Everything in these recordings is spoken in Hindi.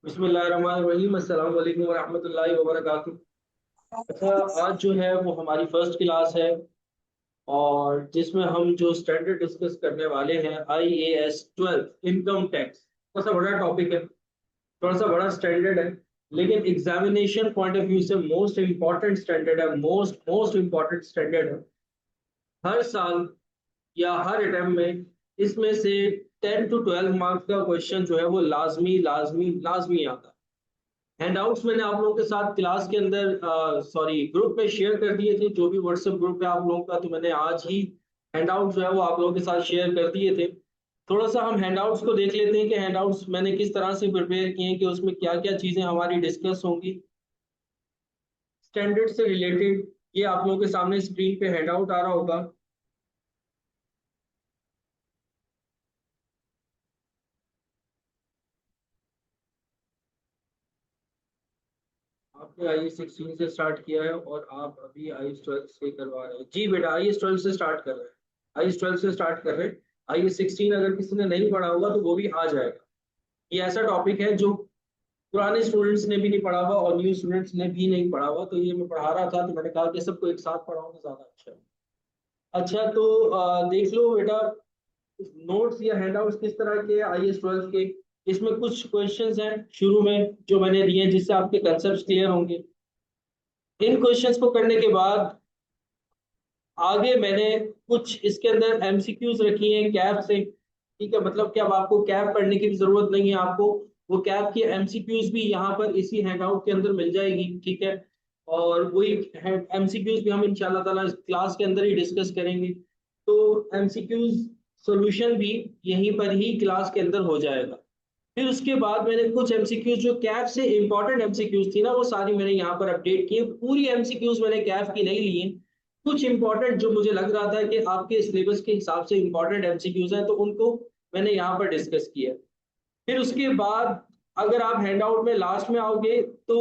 बिस्मिल्लाहिर्रहमानिर्रहीम अस्सलाम वालेकुम वरहमतुल्लाहि वबरकातुहू। अच्छा, आज जो है वो हमारी फर्स्ट क्लास है और जिसमें हम जो स्टैंडर्ड डिस्कस करने वाले हैं IAS 12 इनकम टैक्स। थोड़ा सा बड़ा टॉपिक है, थोड़ा सा बड़ा स्टैंडर्ड है, लेकिन एग्जामिनेशन पॉइंट ऑफ व्यू से मोस्ट इंपॉर्टेंट स्टैंडर्ड है, मोस्ट मोस्ट इंपॉर्टेंट स्टैंडर्ड है। हर साल या हर अटेम्प्ट में इसमें से 10 to 12 मार्क्स का क्वेश्चन जो है वो लाजमी लाजमी लाजमी आता है। हैंडआउट्स मैंने आप लोगों के साथ क्लास के अंदर सॉरी ग्रुप में शेयर कर दिए थे, जो भी व्हाट्सएप ग्रुप है आप लोगों का, तो मैंने आज ही हैंडआउट जो है वो आप लोगों के साथ शेयर कर दिए थे। थोड़ा सा हम हैंडआउट्स को देख लेते हैं कि हैंडआउट्स मैंने किस तरह से प्रिपेयर किए हैं, कि उसमें क्या क्या चीजें हमारी डिस्कस होंगी स्टैंडर्ड से रिलेटेड। ये आप लोगों के सामने स्क्रीन पे हैंडआउट आ रहा होगा। आपने IAS 16 से स्टार्ट किया है और आप अभी IAS 12 से करवा रहे हैं। जी बेटा, IAS 12 से स्टार्ट कर रहे हैं, IAS 12 से स्टार्ट कर रहे हैं। IAS 16 अगर किसी ने नहीं पढ़ा होगा तो वो भी आ जाएगा। ये ऐसा टॉपिक है जो पुराने स्टूडेंट्स ने भी नहीं पढ़ा हुआ और न्यू स्टूडेंट्स ने भी नहीं पढ़ा हुआ, तो ये मैं पढ़ा रहा था तो मैंने कहा कि सबको एक साथ पढ़ाऊँ तो ज्यादा अच्छा है। अच्छा, तो देख लो बेटा, नोट्स या हैंडआउट्स किस तरह के IAS 12 के। इसमें कुछ क्वेश्चंस हैं शुरू में जो मैंने दिए हैं, जिससे आपके कंसेप्ट क्लियर होंगे। इन क्वेश्चंस को करने के बाद आगे मैंने कुछ इसके अंदर एमसीक्यूज रखी हैं कैप से। ठीक है, मतलब कि अब आपको कैप पढ़ने की भी जरूरत नहीं है, आपको वो कैप की एमसीक्यूज भी यहाँ पर इसी हैंडआउट के अंदर मिल जाएगी। ठीक है, और वही एमसीक्यूज भी हम इंशाल्लाह ताला इस क्लास के अंदर ही डिस्कस करेंगे। तो एमसीक्यूज सॉल्यूशन भी यहीं पर ही क्लास के अंदर हो जाएगा। फिर उसके बाद मैंने कुछ एमसीक्यूज जो कैप से इंपॉर्टेंट एमसीक्यूज थी ना, वो सारी मैंने यहाँ पर अपडेट की है। पूरी एमसीक्यूज मैंने कैप की नहीं ली है, कुछ इंपॉर्टेंट जो मुझे लग रहा था कि आपके सिलेबस के हिसाब से इंपॉर्टेंट एमसीक्यूज हैं, तो उनको मैंने यहाँ पर डिस्कस किया। फिर उसके बाद अगर आप हैंडआउट में लास्ट में आओगे तो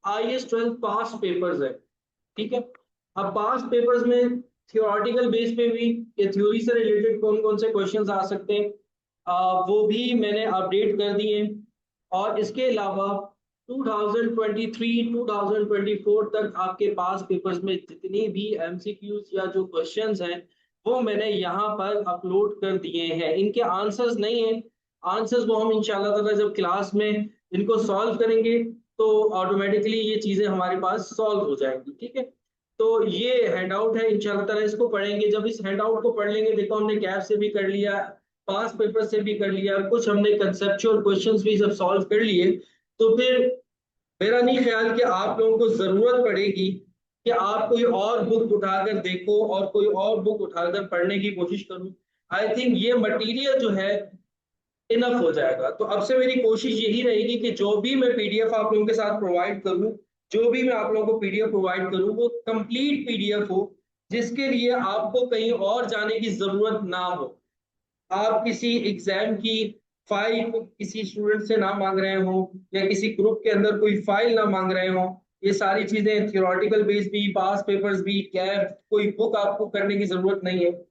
IAS 12 पास पेपर्स है। ठीक है, अब पास पेपर्स में थियोरेटिकल बेस पे भी ये थ्योरी से रिलेटेड कौन कौन से क्वेश्चंस आ सकते हैं, वो भी मैंने अपडेट कर दिए। और इसके अलावा 2023 2024 तक आपके पास पेपर्स में जितनी भी एमसीक्यूज या जो क्वेश्चंस हैं वो मैंने यहाँ पर अपलोड कर दिए हैं। इनके आंसर्स नहीं है, आंसर्स वो हम इंशाल्लाह ताला जब क्लास में इनको सॉल्व करेंगे तो ऑटोमेटिकली ये चीजें हमारे पास सॉल्व हो जाएंगी। ठीक है, तो ये हैंडआउट है, इंशाल्लाह ताला इसको पढ़ेंगे। जब इस हैंडआउट को पढ़ लेंगे, देखो हमने कैप से भी कर लिया, पास पेपर से भी कर लिया, कुछ हमने कंसेप्चुअल क्वेश्चंस भी जब सॉल्व कर लिए, तो फिर मेरा नहीं ख्याल कि आप लोगों को जरूरत पड़ेगी कि आप कोई और बुक उठाकर देखो और कोई और बुक उठाकर पढ़ने की कोशिश करो। आई थिंक ये मटेरियल जो है इनफ हो जाएगा। तो अब से मेरी कोशिश यही रहेगी कि जो भी मैं पीडीएफ आप लोगों के साथ प्रोवाइड करूं, जो भी मैं आप लोगों को पीडीएफ प्रोवाइड करूं, वो कंप्लीट पीडीएफ हो, जिसके लिए आपको कहीं और जाने की जरूरत ना हो। आप किसी एग्जाम की फाइल को किसी स्टूडेंट से ना मांग रहे हो या किसी ग्रुप के अंदर कोई फाइल ना मांग रहे हो। ये सारी चीजें थियोरेटिकल बेस भी, पास पेपर्स भी, कैप, कोई बुक आपको करने की जरूरत नहीं है।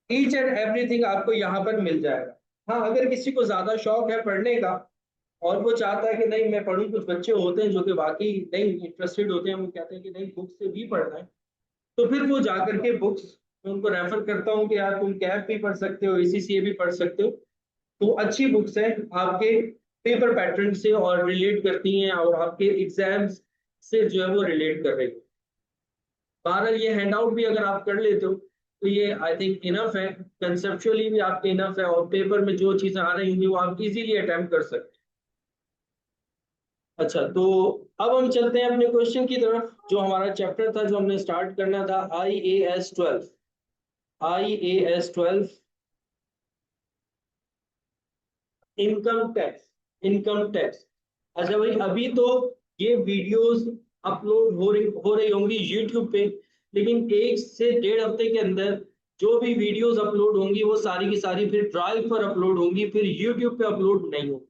ईच एंड एवरीथिंग आपको यहाँ पर मिल जाएगा। हाँ, अगर किसी को ज्यादा शौक है पढ़ने का और वो चाहता है कि नहीं मैं पढ़ूं, कुछ बच्चे होते हैं जो कि वाकई नहीं इंटरेस्टेड होते हैं, वो कहते हैं कि नहीं बुक से भी पढ़ना है, तो फिर वो जाकर के बुक्स, मैं उनको रेफर करता हूँ कि यार तुम कैप भी पढ़ सकते हो, ACCA भी पढ़ सकते हो। तो अच्छी बुक्स हैं, आपके पेपर पैटर्न से और रिलेट करती हैं और आपके एग्जाम्स से जो है वो रिलेट कर रही है। बहरहाल ये हैंडआउट भी अगर आप कर लेते हो तो ये आई थिंक इनफ है, कंसेप्चुअली भी आपके इनफ है, और पेपर में जो चीजें आ रही होंगी वो आप इजीली अटेम्प्ट कर सकते हैं। अच्छा, तो अब हम चलते हैं अपने क्वेश्चन की तरफ। जो हमारा चैप्टर था जो हमने स्टार्ट करना था, IAS 12 income tax, income tax. अच्छा भाई, अभी तो ये वीडियोस अपलोड हो रही होंगी यूट्यूब पे, लेकिन 1 से 1.5 हफ्ते के अंदर जो भी वीडियोस अपलोड होंगी वो सारी की सारी फिर ड्राइव पर अपलोड होंगी, फिर यूट्यूब पे अपलोड नहीं होंगी।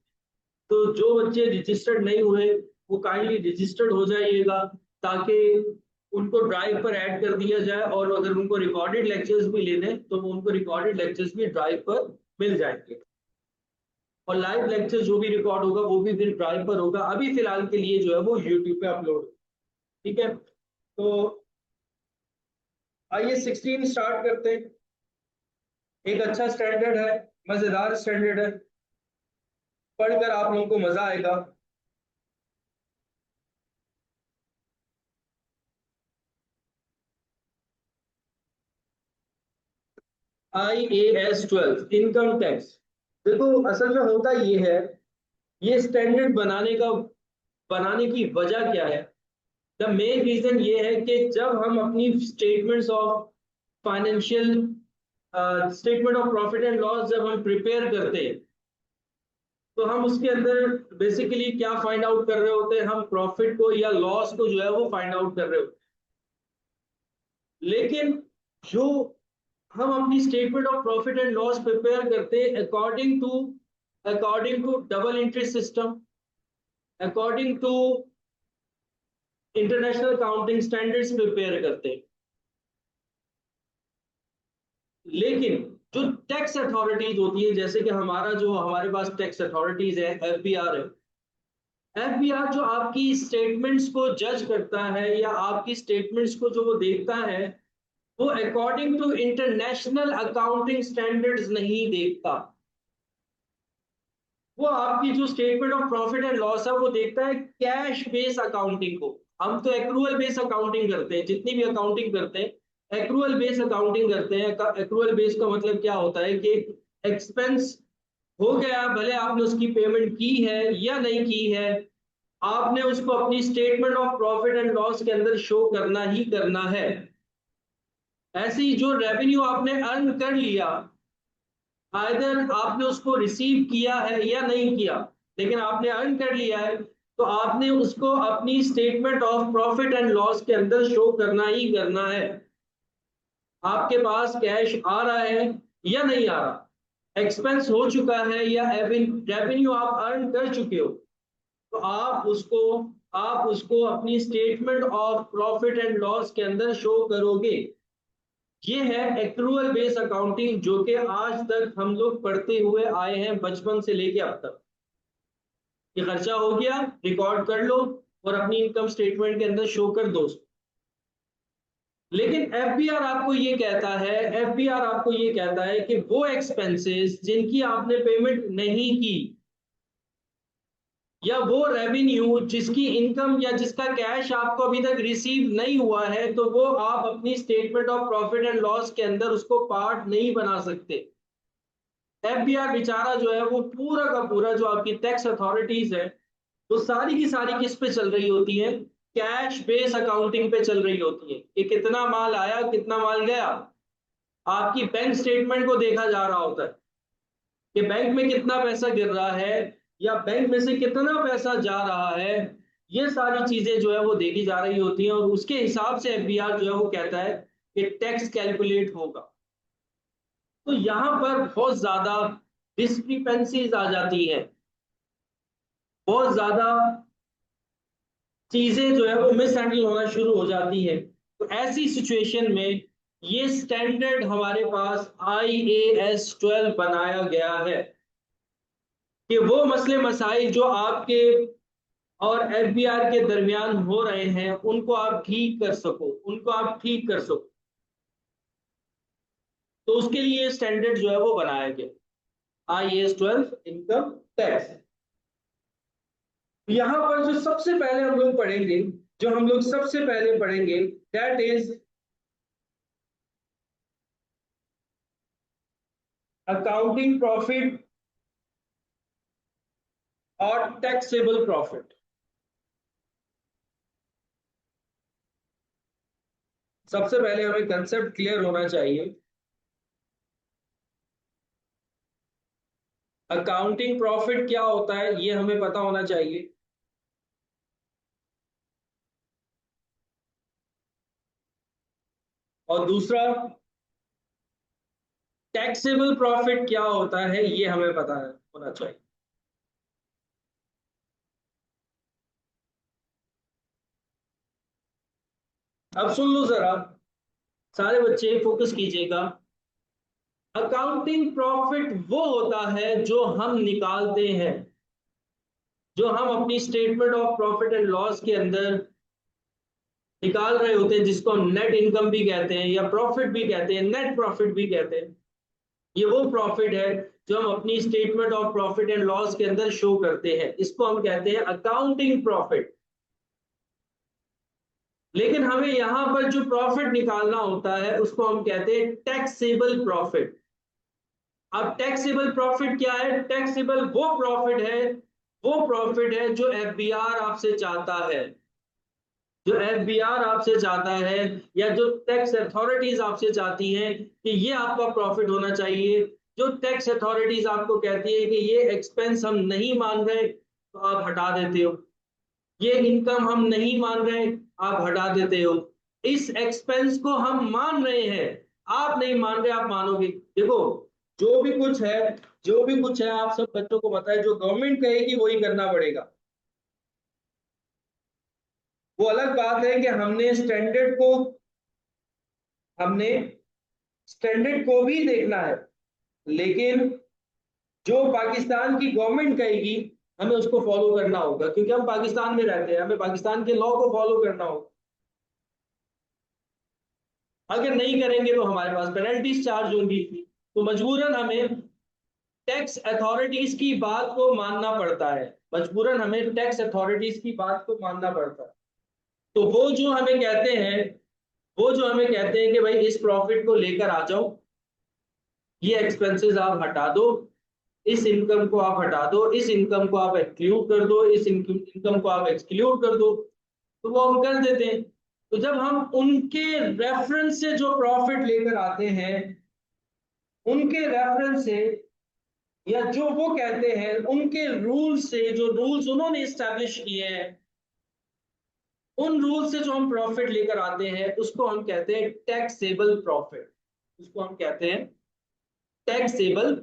तो जो बच्चे रजिस्टर्ड नहीं हुए वो काइंडली रजिस्टर्ड हो जाइएगा, ताकि उनको ड्राइव पर ऐड कर दिया जाए, और अगर उनको रिकॉर्डेड लेक्चर्स भी लेने तो उनको रिकॉर्डेड लेक्चर्स भी ड्राइव पर मिल जाएंगे। और लाइव लेक्चर जो भी रिकॉर्ड होगा वो भी फिर ड्राइव पर होगा। अभी फिलहाल के लिए जो है वो यूट्यूब पे अपलोड। ठीक है, तो आइए 16 स्टार्ट करते हैं। एक अच्छा स्टैंडर्ड है, मजेदार स्टैंडर्ड है, पढ़कर आप लोगों को मजा आएगा। IAS 12 income tax. देखो असल में होता ये है, ये स्टैंडर्ड बनाने की वजह क्या है। द मेन रीजन ये है कि जब हम अपनी statements of financial statement of profit and loss जब हम प्रिपेयर करते हैं, तो हम उसके अंदर बेसिकली क्या फाइंड आउट कर रहे होते हैं, हम प्रॉफिट को या लॉस को जो है वो फाइंड आउट कर रहे होते हैं। लेकिन जो हम अपनी statement of profit and loss prepare करते हैं according to double entry system, according to international accounting standards prepare करते हैं। लेकिन जो टैक्स अथॉरिटीज होती है, जैसे कि हमारे पास टैक्स अथॉरिटीज है, एफबीआर है। एफबीआर जो आपकी स्टेटमेंट्स को जज करता है या आपकी स्टेटमेंट्स को जो वो देखता है, वो according to international accounting standards नहीं देखता। वो आपकी जो statement of profit and loss है वो देखता है कैश बेस अकाउंटिंग को। हम तो एक्रूअल बेस अकाउंटिंग करते हैं, जितनी भी अकाउंटिंग करते हैं एक्रूअल बेस अकाउंटिंग करते हैं। एक्रूअल बेस का मतलब क्या होता है कि एक्सपेंस हो गया, भले आपने उसकी पेमेंट की है या नहीं की है, आपने उसको अपनी statement of profit and loss के अंदर शो करना ही करना है। ऐसे ही जो रेवेन्यू आपने अर्न कर लिया, आइदर आपने उसको रिसीव किया है या नहीं किया, लेकिन आपने अर्न कर लिया है, तो आपने उसको अपनी statement of profit and loss के अंदर शो करना ही करना है। आपके पास कैश आ रहा है या नहीं आ रहा, एक्सपेंस हो चुका है या रेवेन्यू आप अर्न कर चुके हो, तो आप उसको अपनी statement of profit and loss के अंदर शो करोगे। ये है एक्रूअल बेस अकाउंटिंग, जो कि आज तक हम लोग पढ़ते हुए आए हैं बचपन से लेके अब तक। ये खर्चा हो गया, रिकॉर्ड कर लो और अपनी इनकम स्टेटमेंट के अंदर शो कर दो। लेकिन एफबीआर आपको ये कहता है कि वो एक्सपेंसेस जिनकी आपने पेमेंट नहीं की, या वो रेवेन्यू जिसकी इनकम या जिसका कैश आपको अभी तक रिसीव नहीं हुआ है, तो वो आप अपनी statement of profit and loss के अंदर उसको पार्ट नहीं बना सकते। एफबीआर बेचारा जो है वो पूरा का पूरा, जो आपकी टैक्स अथॉरिटीज है, वो सारी की सारी किस पे चल रही होती है, कैश बेस अकाउंटिंग पे चल रही होती है कि कितना माल आया कितना माल गया। आपकी बैंक स्टेटमेंट को देखा जा रहा होता है कि बैंक में कितना पैसा गिर रहा है या बैंक में से कितना पैसा जा रहा है। ये सारी चीजें जो है वो देखी जा रही होती हैं और उसके हिसाब से एफबीआर जो है वो कहता है कि टैक्स कैलकुलेट होगा। तो यहाँ पर बहुत ज्यादा डिस्क्रिपेंसीज आ जाती है, बहुत ज्यादा चीजें जो है वो मिसहैंडल होना शुरू हो जाती है। तो ऐसी सिचुएशन में ये स्टैंडर्ड हमारे पास IAS 12 बनाया गया है कि वो मसले मसाइल जो आपके और एफबीआर के दरमियान हो रहे हैं उनको आप ठीक कर सको, उनको आप ठीक कर सको। तो उसके लिए स्टैंडर्ड जो है वो बनाया गया, IAS 12 इनकम टैक्स। यहां पर जो सबसे पहले हम लोग पढ़ेंगे, जो हम लोग सबसे पहले पढ़ेंगे, दैट इज अकाउंटिंग प्रॉफिट और टैक्सेबल प्रॉफिट। सबसे पहले हमें कंसेप्ट क्लियर होना चाहिए। अकाउंटिंग प्रॉफिट क्या होता है ये हमें पता होना चाहिए। और दूसरा, टैक्सेबल प्रॉफिट क्या होता है ये हमें पता होना चाहिए। अब सुन लो जरा, सारे बच्चे फोकस कीजिएगा। अकाउंटिंग प्रॉफिट वो होता है जो हम निकालते हैं, जो हम अपनी statement of profit and loss के अंदर निकाल रहे होते हैं, जिसको हम नेट इनकम भी कहते हैं या प्रॉफिट भी कहते हैं, नेट प्रॉफिट भी कहते हैं। ये वो प्रॉफिट है जो हम अपनी statement of profit and loss के अंदर शो करते हैं, इसको हम कहते हैं अकाउंटिंग प्रॉफिट। लेकिन हमें यहां पर जो प्रॉफिट निकालना होता है उसको हम कहते हैं टैक्सेबल प्रॉफिट। अब टैक्सेबल प्रॉफिट क्या है? टैक्सेबल वो प्रॉफिट है जो एफबीआर आपसे चाहता है, जो एफबीआर आपसे चाहता है या जो टैक्स अथॉरिटीज आपसे चाहती हैं कि ये आपका प्रॉफिट होना चाहिए। जो टैक्स अथॉरिटीज आपको कहती है कि ये एक्सपेंस हम नहीं मान रहे तो आप हटा देते हो, ये इनकम हम नहीं मान रहे आप हटा देते हो, इस एक्सपेंस को हम मान रहे हैं आप नहीं मान रहे आप मानोगे। देखो, जो भी कुछ है, जो भी कुछ है आप सब बच्चों को पता है, जो गवर्नमेंट कहेगी वही करना पड़ेगा। वो अलग बात है कि हमने स्टैंडर्ड को भी देखना है, लेकिन जो पाकिस्तान की गवर्नमेंट कहेगी हमें उसको फॉलो करना होगा, क्योंकि हम पाकिस्तान में रहते हैं, हमें पाकिस्तान के लॉ को फॉलो करना होगा। अगर नहीं करेंगे तो हमारे पास पेनल्टीज चार्ज होंगी, तो मजबूरन हमें टैक्स अथॉरिटीज की बात को मानना पड़ता है, मजबूरन हमें टैक्स अथॉरिटीज की बात को मानना पड़ता है। तो वो जो हमें कहते हैं कि भाई इस प्रॉफिट को लेकर आ जाओ, ये एक्सपेंसेस आप हटा दो, इस इनकम को आप हटा दो, इस इनकम को आप एक्सक्लूड कर दो, इस इनकम को आप एक्सक्लूड कर दो, तो वो हम कर देते हैं। तो जब हम उनके रेफरेंस से जो प्रॉफिट लेकर आते हैं, उनके रेफरेंस से या जो वो कहते हैं उनके रूल से, जो रूल्स उन्होंने स्टैब्लिश किए हैं, उन रूल से जो हम प्रॉफिट लेकर आते हैं उसको हम कहते हैं टैक्सेबल प्रॉफिट, उसको हम कहते हैं टैक्सेबल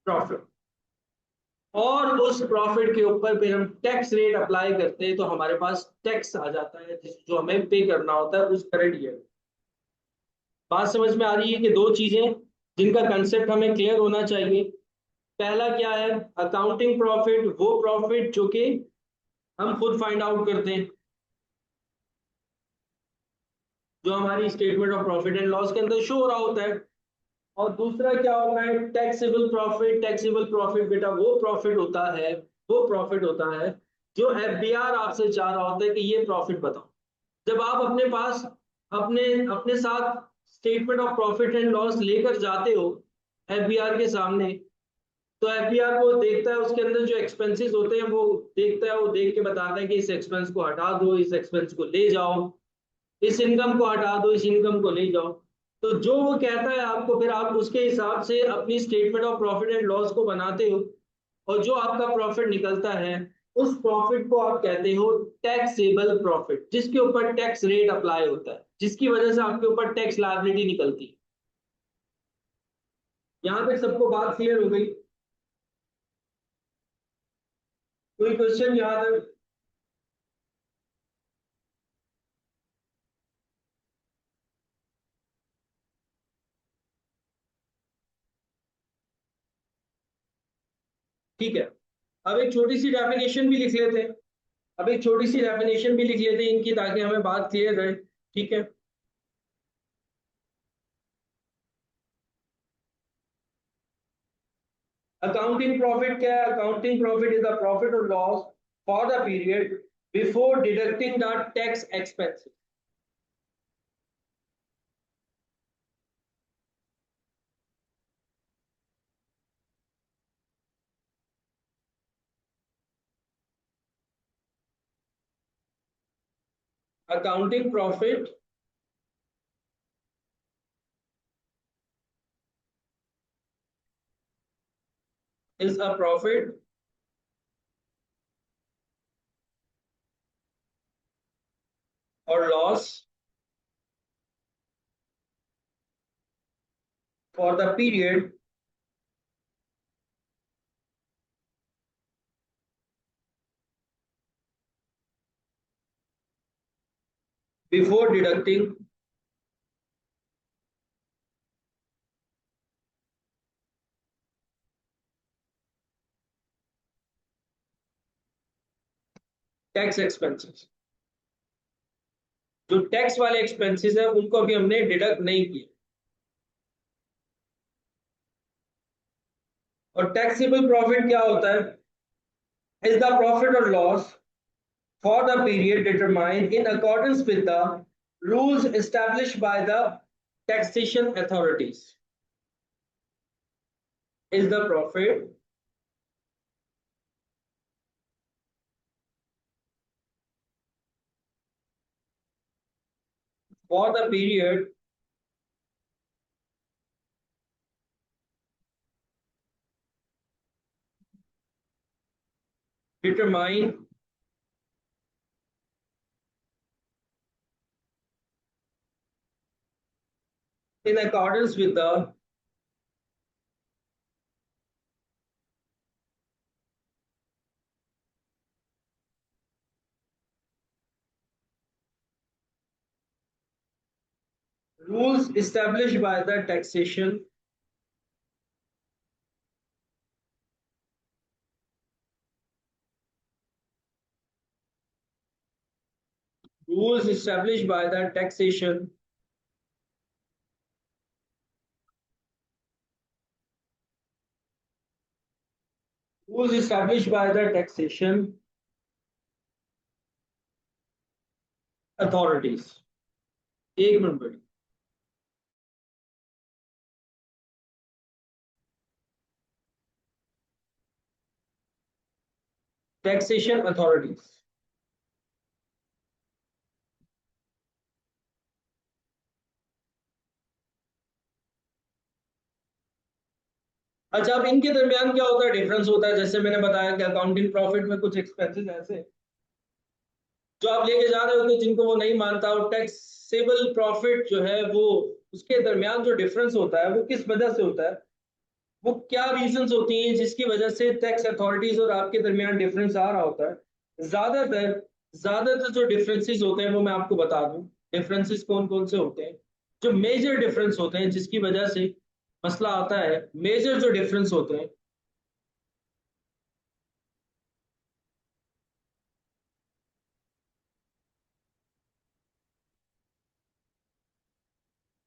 प्रॉफिट। और उस प्रॉफिट के ऊपर फिर हम टैक्स रेट अप्लाई करते हैं, तो हमारे पास टैक्स आ जाता है जो हमें पे करना होता है उस करंट ईयर। बात समझ में आ रही है कि दो चीजें जिनका कंसेप्ट हमें क्लियर होना चाहिए। पहला क्या है? अकाउंटिंग प्रॉफिट वो प्रॉफिट जो कि हम खुद फाइंड आउट करते हैं, जो हमारी statement of profit and loss के अंदर शो हो रहा होता है। और दूसरा क्या होता है? Taxable profit. टैक्सेबल प्रॉफिट बेटा वो प्रॉफिट होता है जो एफबीआर आपसे चाह रहा होता है कि ये प्रॉफिट बताओ। जब आप अपने पास अपने अपने साथ statement of profit and loss लेकर जाते हो एफबीआर के सामने, तो एफबीआर वो देखता है, उसके अंदर जो एक्सपेंसेस होते हैं वो देखता है, वो देख के बताता है कि इस एक्सपेंस को हटा दो, इस एक्सपेंस को ले जाओ, इस इनकम को हटा दो, इस इनकम को ले जाओ। तो जो वो कहता है आपको, फिर आप उसके हिसाब से अपनी statement of profit and loss को बनाते हो, और जो आपका प्रॉफिट निकलता है उस प्रॉफिट को आप कहते हो टैक्सेबल प्रॉफिट, जिसके ऊपर टैक्स रेट अप्लाई होता है, जिसकी वजह से आपके ऊपर टैक्स लायबिलिटी निकलती है। यहां तक सबको बात क्लियर हो गई? कोई क्वेश्चन यहां तक? ठीक है, अब एक छोटी सी डेफिनेशन भी लिख लेते हैं, अब एक छोटी सी डेफिनेशन भी लिख लेते हैं इनकी, ताकि हमें बात क्लियर रहे। ठीक है, अकाउंटिंग प्रॉफिट क्या है? Accounting profit is the profit और loss for the period before deducting the tax expenses. Accounting profit is a profit और loss for the period before deducting tax expenses, जो टैक्स वाले एक्सपेंसेस है उनको अभी हमने डिडक्ट नहीं किए। और टैक्सेबल प्रॉफिट क्या होता है? इज द प्रॉफिट और loss for the period determined in accordance with the rules established by the taxation authorities. Is the profit for the period determined in accordance with the rules established by the taxation rules established by the taxation rules established by the taxation authorities। एक मिनट बैठ। Taxation authorities. अच्छा, अब इनके दरमियान क्या होता है, डिफरेंस होता है। जैसे मैंने बताया कि अकाउंटिंग प्रॉफिट में कुछ एक्सपेंसेस ऐसे जो आप लेके जा रहे होते हैं जिनको वो नहीं मानता, और टैक्सेबल प्रॉफिट जो है वो, उसके दरमियान जो डिफरेंस होता है वो किस वजह से होता है, वो क्या रीजंस होती हैं जिसकी वजह से टैक्स अथॉरिटीज और आपके दरमियान डिफरेंस आ रहा होता है। ज्यादातर ज्यादातर जो डिफरेंसेस होते हैं वो मैं आपको बता दूं। डिफरेंसेस कौन कौन से होते हैं? जो मेजर डिफरेंस होते हैं जिसकी वजह से मसला आता है, मेजर जो डिफरेंस होते हैं,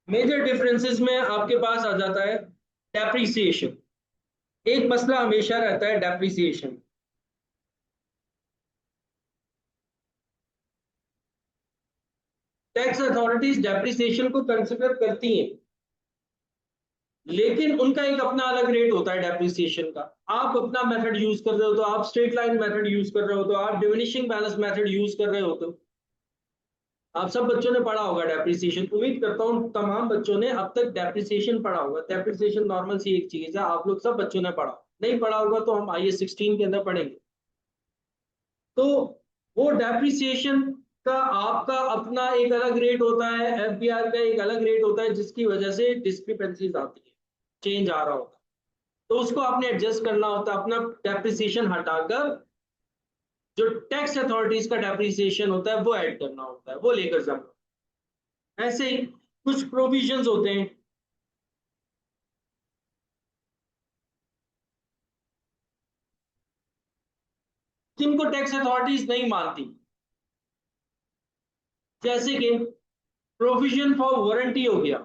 मेजर डिफरेंसेस में आपके पास आ जाता है डेप्रिसिएशन। एक मसला हमेशा रहता है डेप्रिसिएशन। टैक्स अथॉरिटीज डेप्रिसिएशन को कंसिडर करती हैं, लेकिन उनका एक अपना अलग रेट होता है डेप्रिसिएशन का। आप अपना मेथड यूज कर रहे हो तो आप स्ट्रेट लाइन मेथड यूज कर रहे हो, तो आप डिमिनिशिंग बैलेंस मेथड यूज कर रहे हो, तो आप सब बच्चों ने पढ़ा होगा डेप्रिसिएशन। उम्मीद करता हूँ तमाम बच्चों ने अब तक डेप्रिसिएशन पढ़ा होगा। डेप्रिसिएशन नॉर्मल सी एक चीज है, आप लोग सब बच्चों ने पढ़ा। नहीं पढ़ा होगा तो हम IAS 16 के अंदर पढ़ेंगे। तो वो डेप्रिसिएशन का आपका अपना एक अलग रेट होता है, FBR का एक अलग रेट होता है, जिसकी वजह से डिस्क्रिपेंसीज आती है, चेंज आ रहा होता है। तो उसको आपने एडजस्ट करना होता है, अपना डेप्रिसिएशन हटाकर जो टैक्स अथॉरिटीज का डेप्रिसिएशन होता है वो ऐड करना होता है, वो लेकर जाना। ऐसे ही कुछ प्रोविजंस होते हैं जिनको टैक्स अथॉरिटीज नहीं मानती। जैसे कि प्रोविजन फॉर वारंटी हो गया,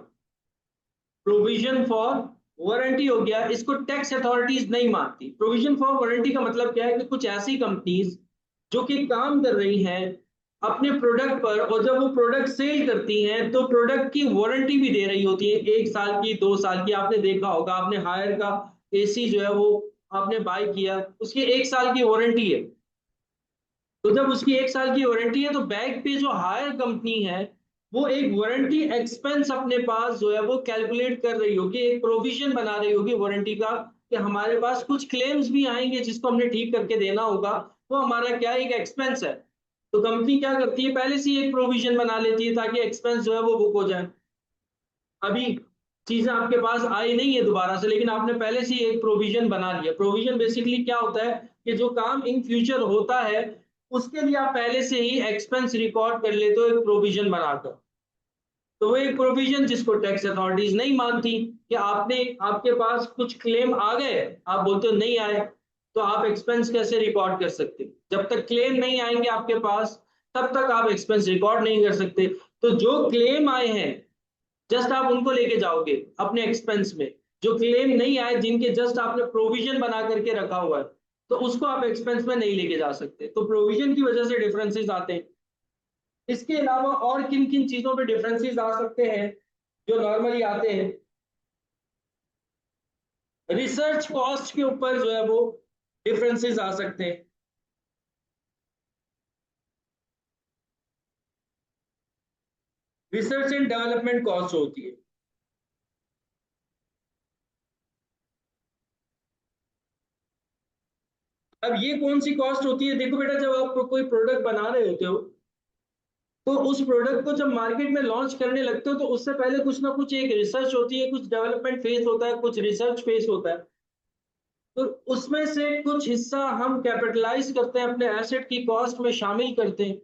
प्रोविजन फॉर वारंटी हो गया, इसको टैक्स अथॉरिटीज नहीं मानती। प्रोविजन फॉर वारंटी का मतलब क्या है कि कुछ ऐसी कंपनीज जो कि काम कर रही हैं अपने प्रोडक्ट पर, और जब वो प्रोडक्ट सेल करती हैं तो प्रोडक्ट की वारंटी भी दे रही होती है, 1 साल की, 2 साल की। आपने देखा होगा, आपने हायर का AC जो है वो आपने बाय किया, उसकी 1 साल की वारंटी है। तो जब उसकी 1 साल की वारंटी है तो बैक पे जो हायर कंपनी है वो एक वारंटी एक्सपेंस अपने पास जो है वो कैलकुलेट कर रही होगी, एक प्रोविजन बना रही होगी वारंटी का, कि हमारे पास कुछ क्लेम्स भी आएंगे जिसको हमने ठीक करके देना होगा। वो हमारा क्या, एक एक्सपेंस है। तो कंपनी क्या करती है, पहले से ही एक प्रोविजन बना लेती है ताकि एक्सपेंस जो है वो बुक हो जाए। अभी चीजें आपके पास आई नहीं है दोबारा से, लेकिन आपने पहले से ही एक प्रोविजन बना लिया। प्रोविजन बेसिकली क्या होता है कि जो काम इन फ्यूचर होता है उसके लिए आप पहले से ही एक्सपेंस रिकॉर्ड कर लेते हो एक प्रोविजन बनाकर। तो वो एक प्रोविजन जिसको टैक्स अथॉरिटीज नहीं मानती, कि आपने, आपके पास कुछ क्लेम आ गए, आप बोलते हो नहीं आए, तो आप एक्सपेंस कैसे रिकॉर्ड कर सकते? जब तक क्लेम नहीं आएंगे आपके पास, तब तक आप एक्सपेंस रिकॉर्ड नहीं कर सकते। तो जो क्लेम आए हैं जस्ट आप उनको लेके जाओगे अपने एक्सपेंस में। जो क्लेम नहीं आए, जिनके जस्ट आपने प्रोविजन बना करके रखा हुआ है, तो उसको आप एक्सपेंस में नहीं लेके जा सकते। तो प्रोविजन की वजह से डिफरेंसेस आते हैं। इसके अलावा और किन किन चीजों पे डिफरेंसेस आ सकते हैं जो नॉर्मली आते हैं? रिसर्च कॉस्ट के ऊपर जो है वो डिफरेंसेस आ सकते हैं। रिसर्च एंड डेवलपमेंट कॉस्ट होती है। अब ये कौन सी कॉस्ट होती है? देखो बेटा, जब आप कोई प्रोडक्ट बना रहे होते हो, तो उस प्रोडक्ट को जब मार्केट में लॉन्च करने लगते हो, तो उससे पहले कुछ ना कुछ एक रिसर्च होती है, कुछ डेवलपमेंट फेज होता है, कुछ रिसर्च फेज होता है। तो उसमें से कुछ हिस्सा हम कैपिटलाइज करते हैं, अपने एसेट की कॉस्ट में शामिल करते हैं,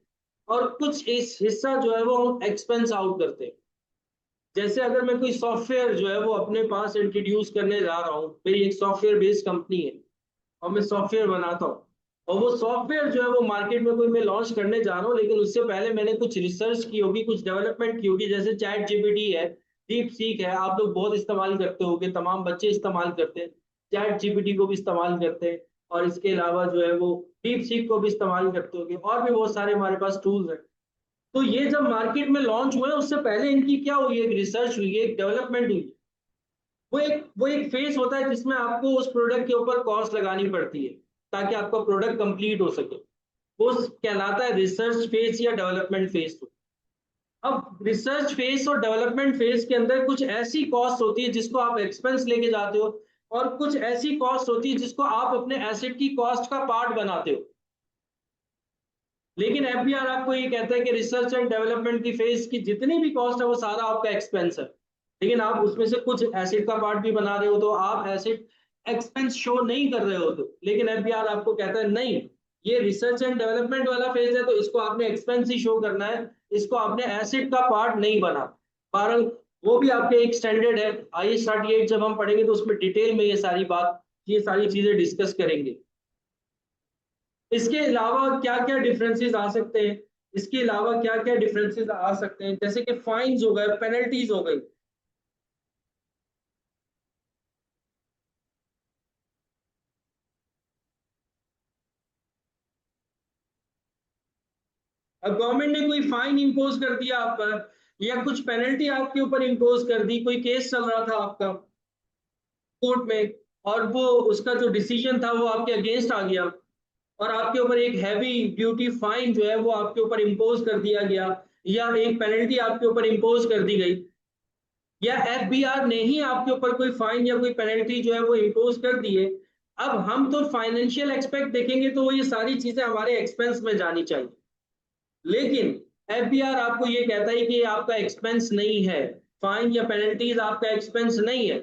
और कुछ इस हिस्सा जो है वो हम एक्सपेंस आउट करते हैं। जैसे अगर मैं कोई सॉफ्टवेयर जो है वो अपने पास इंट्रोड्यूस करने जा रहा हूँ, मेरी एक सॉफ्टवेयर बेस्ड कंपनी है और मैं सॉफ्टवेयर बनाता हूँ, और वो सॉफ्टवेयर जो है वो मार्केट में कोई मैं लॉन्च करने जा रहा हूँ, लेकिन उससे पहले मैंने कुछ रिसर्च की होगी, कुछ डेवलपमेंट की होगी। जैसे चैट जीपीटी है, डीप सीक है, आप लोग बहुत इस्तेमाल करते होगे, तमाम बच्चे इस्तेमाल करते हैं, चैट जीपीटी को भी इस्तेमाल करते हैं, और इसके अलावा जो है वो डीप सीक को भी इस्तेमाल करते होंगे, और भी बहुत सारे हमारे पास टूल्स हैं। तो ये जब मार्केट में लॉन्च हुए, उससे पहले इनकी क्या हुई? एक रिसर्च हुई है, एक डेवलपमेंट हुई। वो एक फेज होता है जिसमें आपको उस प्रोडक्ट के ऊपर कॉस्ट लगानी पड़ती है ताकि आपका प्रोडक्ट कंप्लीट हो सके। वो कहलाता है रिसर्च फेज या डेवलपमेंट फेज। अब रिसर्च फेज और डेवलपमेंट फेज के अंदर कुछ ऐसी कॉस्ट होती है जिसको आप एक्सपेंस लेके जाते हो, और कुछ ऐसी कॉस्ट होती है जिसको आप अपने एसेट की कॉस्ट का पार्ट बनाते हो। लेकिन एफबीआर आपको ये कहता है कि रिसर्च एंड डेवलपमेंट की फेज की जितनी भी कॉस्ट है वो सारा आपका एक्सपेंस है। लेकिन आप उसमें से कुछ एसिड का पार्ट भी बना रहे हो, तो आप एसिड एक्सपेंस शो नहीं कर रहे हो। तो लेकिन एफबीआर आपको कहता है नहीं, ये रिसर्च एंड डेवलपमेंट वाला फेज है, तो इसको आपने एक्सपेंस ही शो करना है, इसको आपने एसिड का पार्ट नहीं बना। कारण वो भी आपके एक स्टैंडर्ड है। IAS 38 जब हम पढ़ेंगे तो उसमें डिटेल में ये सारी चीजें डिस्कस करेंगे। इसके अलावा क्या क्या डिफरेंसेस आ सकते हैं? इसके अलावा क्या क्या डिफरेंसेस आ सकते हैं? जैसे कि फाइन्स हो गए, पेनल्टीज हो गई। अब गवर्नमेंट ने कोई फाइन इंपोज कर दिया आप पर, या कुछ पेनल्टी आपके ऊपर इंपोज कर दी, कोई केस चल रहा था आपका कोर्ट में, और वो उसका जो डिसीजन था वो आपके अगेंस्ट आ गया, और आपके ऊपर एक हैवी ड्यूटी फाइन जो है वो आपके ऊपर इंपोज कर दिया गया, या एक पेनल्टी आपके ऊपर इंपोज कर दी गई, या एफबीआर ने ही आपके ऊपर कोई फाइन या कोई पेनल्टी जो है वो इम्पोज कर दी है। अब हम तो फाइनेंशियल एक्सपेक्ट देखेंगे, तो ये सारी चीजें हमारे एक्सपेंस में जानी चाहिए। लेकिन एफबीआर आपको ये कहता है कि ये आपका एक्सपेंस नहीं है, फाइन या पेनल्टीज आपका एक्सपेंस नहीं है,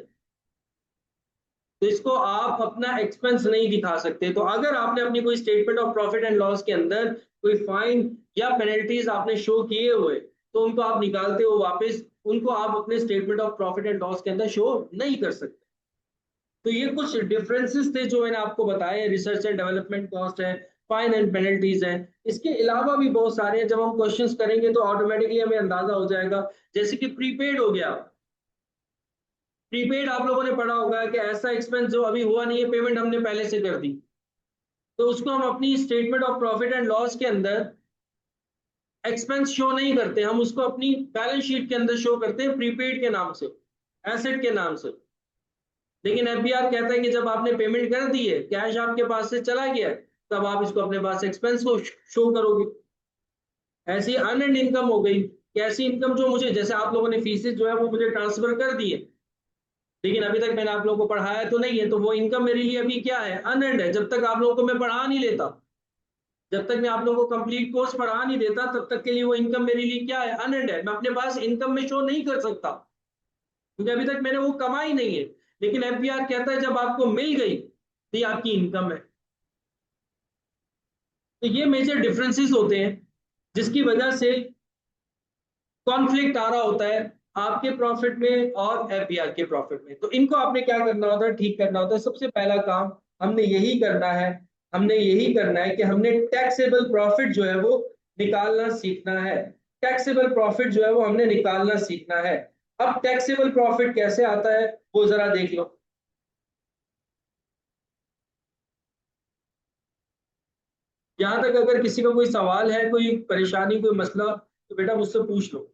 तो इसको आप अपना एक्सपेंस नहीं दिखा सकते। तो अगर आपने अपनी कोई statement of profit and loss के अंदर कोई फाइन या पेनल्टीज आपने शो किए हुए, तो उनको आप निकालते हो वापस, उनको आप अपने statement of profit and loss के अंदर शो नहीं कर सकते। तो ये कुछ डिफरेंसेस थे जो मैंने आपको बताए। रिसर्च एंड डेवलपमेंट कॉस्ट है, फाइन एंड पेनल्टीज है। इसके अलावा भी बहुत सारे हैं, जब हम क्वेश्चंस करेंगे तो ऑटोमेटिकली हमें अंदाजा हो जाएगा। जैसे कि प्रीपेड हो गया। प्रीपेड आप लोगों ने पढ़ा होगा कि ऐसा एक्सपेंस जो अभी हुआ नहीं है, पेमेंट हमने पहले से कर दी, तो उसको हम अपनी statement of profit and loss के अंदर एक्सपेंस शो नहीं करते, हम उसको अपनी बैलेंस शीट के अंदर शो करते हैं प्रीपेड के नाम से, एसेट के नाम से। लेकिन एफबीआर कहता है कि जब आपने पेमेंट कर दी है, कैश आपके पास से चला गया है, तब आप इसको अपने पास एक्सपेंस को शो करोगे। ऐसी अर्नड इनकम हो गई, कैसी इनकम जो मुझे, जैसे आप लोगों ने फीसेस जो है वो मुझे ट्रांसफर कर दी है, लेकिन अभी तक मैंने आप लोगों को पढ़ाया तो नहीं है, तो वो इनकम मेरे लिए अभी क्या है? अर्नड है। जब तक आप लोगों को मैं पढ़ा नहीं लेता, जब तक मैं आप लोगों को कंप्लीट कोर्स पढ़ा नहीं देता, तब तक के लिए वो इनकम मेरे लिए क्या है? अर्नड है। मैं अपने पास इनकम में शो नहीं कर सकता क्योंकि अभी तक मैंने वो कमाई नहीं है। लेकिन एफबीआर कहता है जब आपको मिल गई तो ये आपकी इनकम है। तो ये मेजर डिफरेंसेस होते हैं जिसकी वजह से कॉन्फ्लिक्ट आ रहा होता है आपके प्रॉफिट में और एफबीआर के प्रॉफिट में। तो इनको आपने क्या करना होता है? ठीक करना होता है। सबसे पहला काम हमने यही करना है। हमने यही करना है कि हमने टैक्सेबल प्रॉफिट जो है वो निकालना सीखना है। टैक्सेबल प्रॉफिट जो है वो हमने निकालना सीखना है। अब टैक्सेबल प्रॉफिट कैसे आता है वो जरा देख लो। यहां तक अगर किसी का कोई सवाल है, कोई परेशानी, कोई मसला, तो बेटा मुझसे पूछ लो।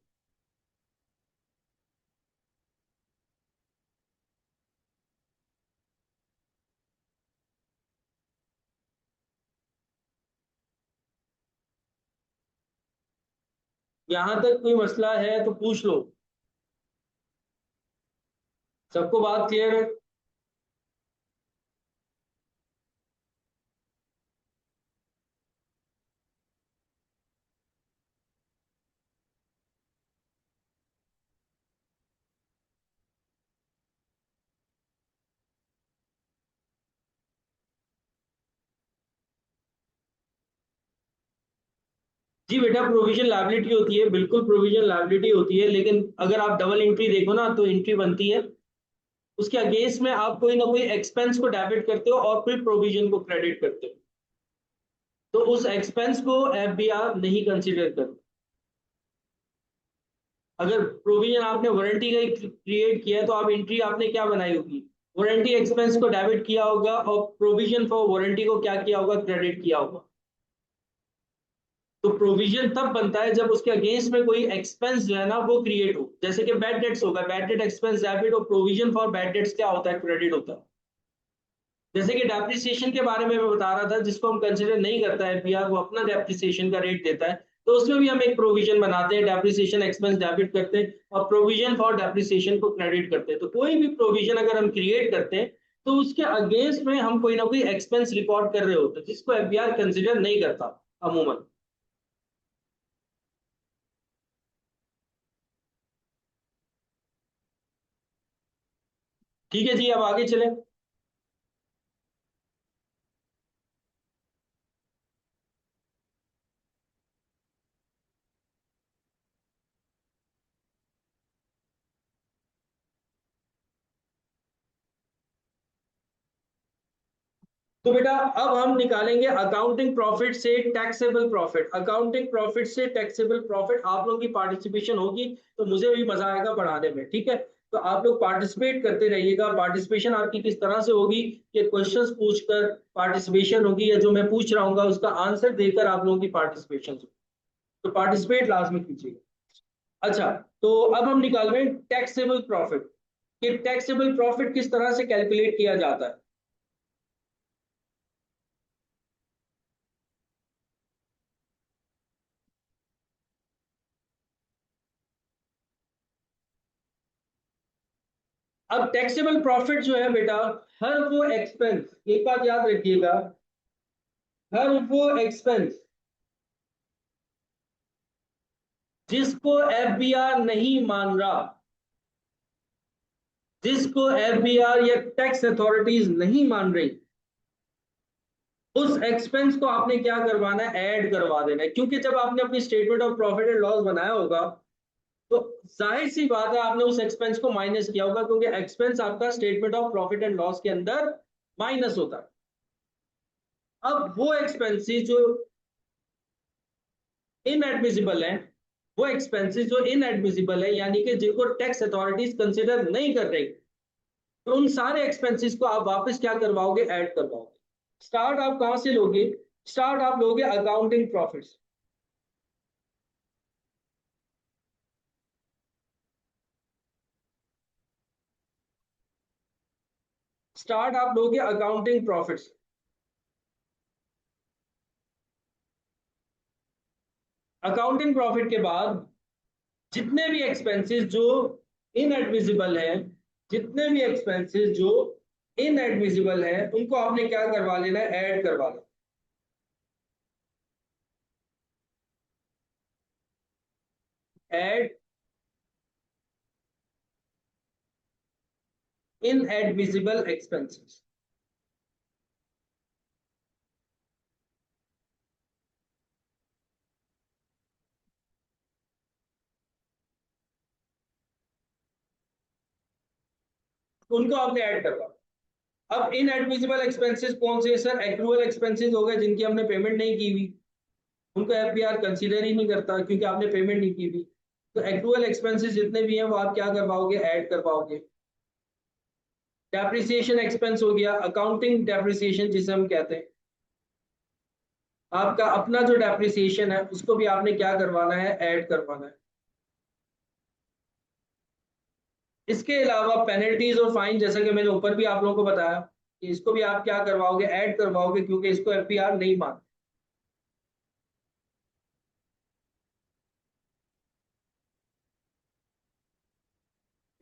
यहां तक कोई मसला है तो पूछ लो। सबको बात क्लियर है? जी बेटा, प्रोविजन लायबिलिटी होती है, बिल्कुल प्रोविजन लायबिलिटी होती है, लेकिन अगर आप डबल एंट्री देखो ना तो एंट्री बनती है, उसके अगेंस्ट में आप कोई ना कोई एक्सपेंस को डेबिट करते हो और फिर प्रोविजन को क्रेडिट करते हो, तो उस एक्सपेंस को एफबीआर नहीं कंसीडर करता। अगर प्रोविजन आपने वारंटी का क्रिएट किया है तो आप एंट्री आपने क्या बनाई होगी? वारंटी एक्सपेंस को डेबिट किया होगा और प्रोविजन फॉर वारंटी को क्या किया होगा? क्रेडिट किया होगा। तो प्रोविजन तब बनता है जब उसके अगेंस्ट में कोई एक्सपेंस जो है ना वो क्रिएट हो, जैसे कि बैड डेट्स होगा, बैड डेट एक्सपेंस डेबिट, और प्रोविजन फॉर बैड डेट्स क्या होता है? क्रेडिट होता है। जैसे कि डेप्रिसिएशन के बारे में मैं बता रहा था, जिसको हम कंसिडर नहीं करता है एफबीआर, वो अपना डेप्रिसिएशन का रेट देता है, तो उसमें भी हम एक प्रोविजन बनाते हैं, डेप्रिसिएशन एक्सपेंस डेबिट करते हैं और प्रोविजन फॉर डेप्रिसिएशन को क्रेडिट करते हैं। तो कोई भी प्रोविजन अगर हम क्रिएट करते हैं तो उसके अगेंस्ट में हम कोई ना कोई एक्सपेंस रिकॉर्ड कर रहे होते हैं, जिसको एफबीआर कंसिडर नहीं करता अमूमन। ठीक है जी, अब आगे चले। तो बेटा अब हम निकालेंगे अकाउंटिंग प्रॉफिट से टैक्सेबल प्रॉफिट। अकाउंटिंग प्रॉफिट से टैक्सेबल प्रॉफिट, आप लोगों की पार्टिसिपेशन होगी तो मुझे भी मजा आएगा पढ़ाने में, ठीक है? तो आप लोग पार्टिसिपेट करते रहिएगा। पार्टिसिपेशन आपकी किस तरह से होगी कि क्वेश्चंस पूछकर पार्टिसिपेशन होगी, या जो मैं पूछ रहा हूँ उसका आंसर देकर आप लोगों की पार्टिसिपेशन होगी। तो पार्टिसिपेट लाजमी कीजिएगा। अच्छा, तो अब हम निकाल रहे हैं टैक्सेबल प्रॉफिट, कि टैक्सेबल प्रॉफिट किस तरह से कैलकुलेट किया जाता है। अब टैक्सेबल प्रॉफिट जो है बेटा, हर वो एक्सपेंस, एक बात याद रखिएगा, हर वो एक्सपेंस जिसको एफबीआर नहीं मान रहा, जिसको एफबीआर या टैक्स अथॉरिटीज नहीं मान रही, उस एक्सपेंस को आपने क्या करवाना है? ऐड करवा देना है। क्योंकि जब आपने अपनी statement of profit and loss बनाया होगा तो जाहिर सी बात है आपने उस एक्सपेंस को माइनस किया होगा, क्योंकि एक्सपेंस आपका statement of profit and loss के अंदर माइनस होता है। अब वो एक्सपेंसेस जो इनएडमिसिबल है, वो एक्सपेंसेस जो इनएडमिसिबल है, यानी कि जिनको टैक्स अथॉरिटीज कंसिडर नहीं कर रही, तो उन सारे एक्सपेंसेस को आप वापस क्या करवाओगे? ऐड करवाओगे। स्टार्ट आप कहां से लोगे? स्टार्ट आप लोगे अकाउंटिंग प्रॉफिट्स। स्टार्ट आप लोगे अकाउंटिंग प्रॉफिट्स। अकाउंटिंग प्रॉफिट के बाद जितने भी एक्सपेंसेस जो इनएडमिसिबल है, जितने भी एक्सपेंसेस जो इनएडमिसिबल है, उनको आपने क्या करवा लेना है? ऐड करवा लेना। Add inadmissible expenses. उनको आपने ऐड करवा। अब इन एडमिसिबल एक्सपेंसेस कौन से सर? एक्रूअल एक्सपेंसेस हो गए जिनकी हमने पेमेंट नहीं की हुई, उनको एफबीआर कंसीडर ही नहीं करता क्योंकि आपने पेमेंट नहीं की हुई। तो एक्रूअल एक्सपेंसेस जितने भी हैं वो आप क्या कर पाओगे? ऐड कर पाओगे। डेप्रिसिएशन एक्सपेंस हो गया, अकाउंटिंग डेप्रिसिएशन जिसे हम कहते हैं, आपका अपना जो डेप्रिसिएशन है उसको भी आपने क्या करवाना है? ऐड करवाना है। इसके अलावा पेनल्टीज और फाइन, जैसा कि मैंने ऊपर भी आप लोगों को बताया कि इसको भी आप क्या करवाओगे? ऐड करवाओगे, क्योंकि इसको एफबीआर नहीं मानते।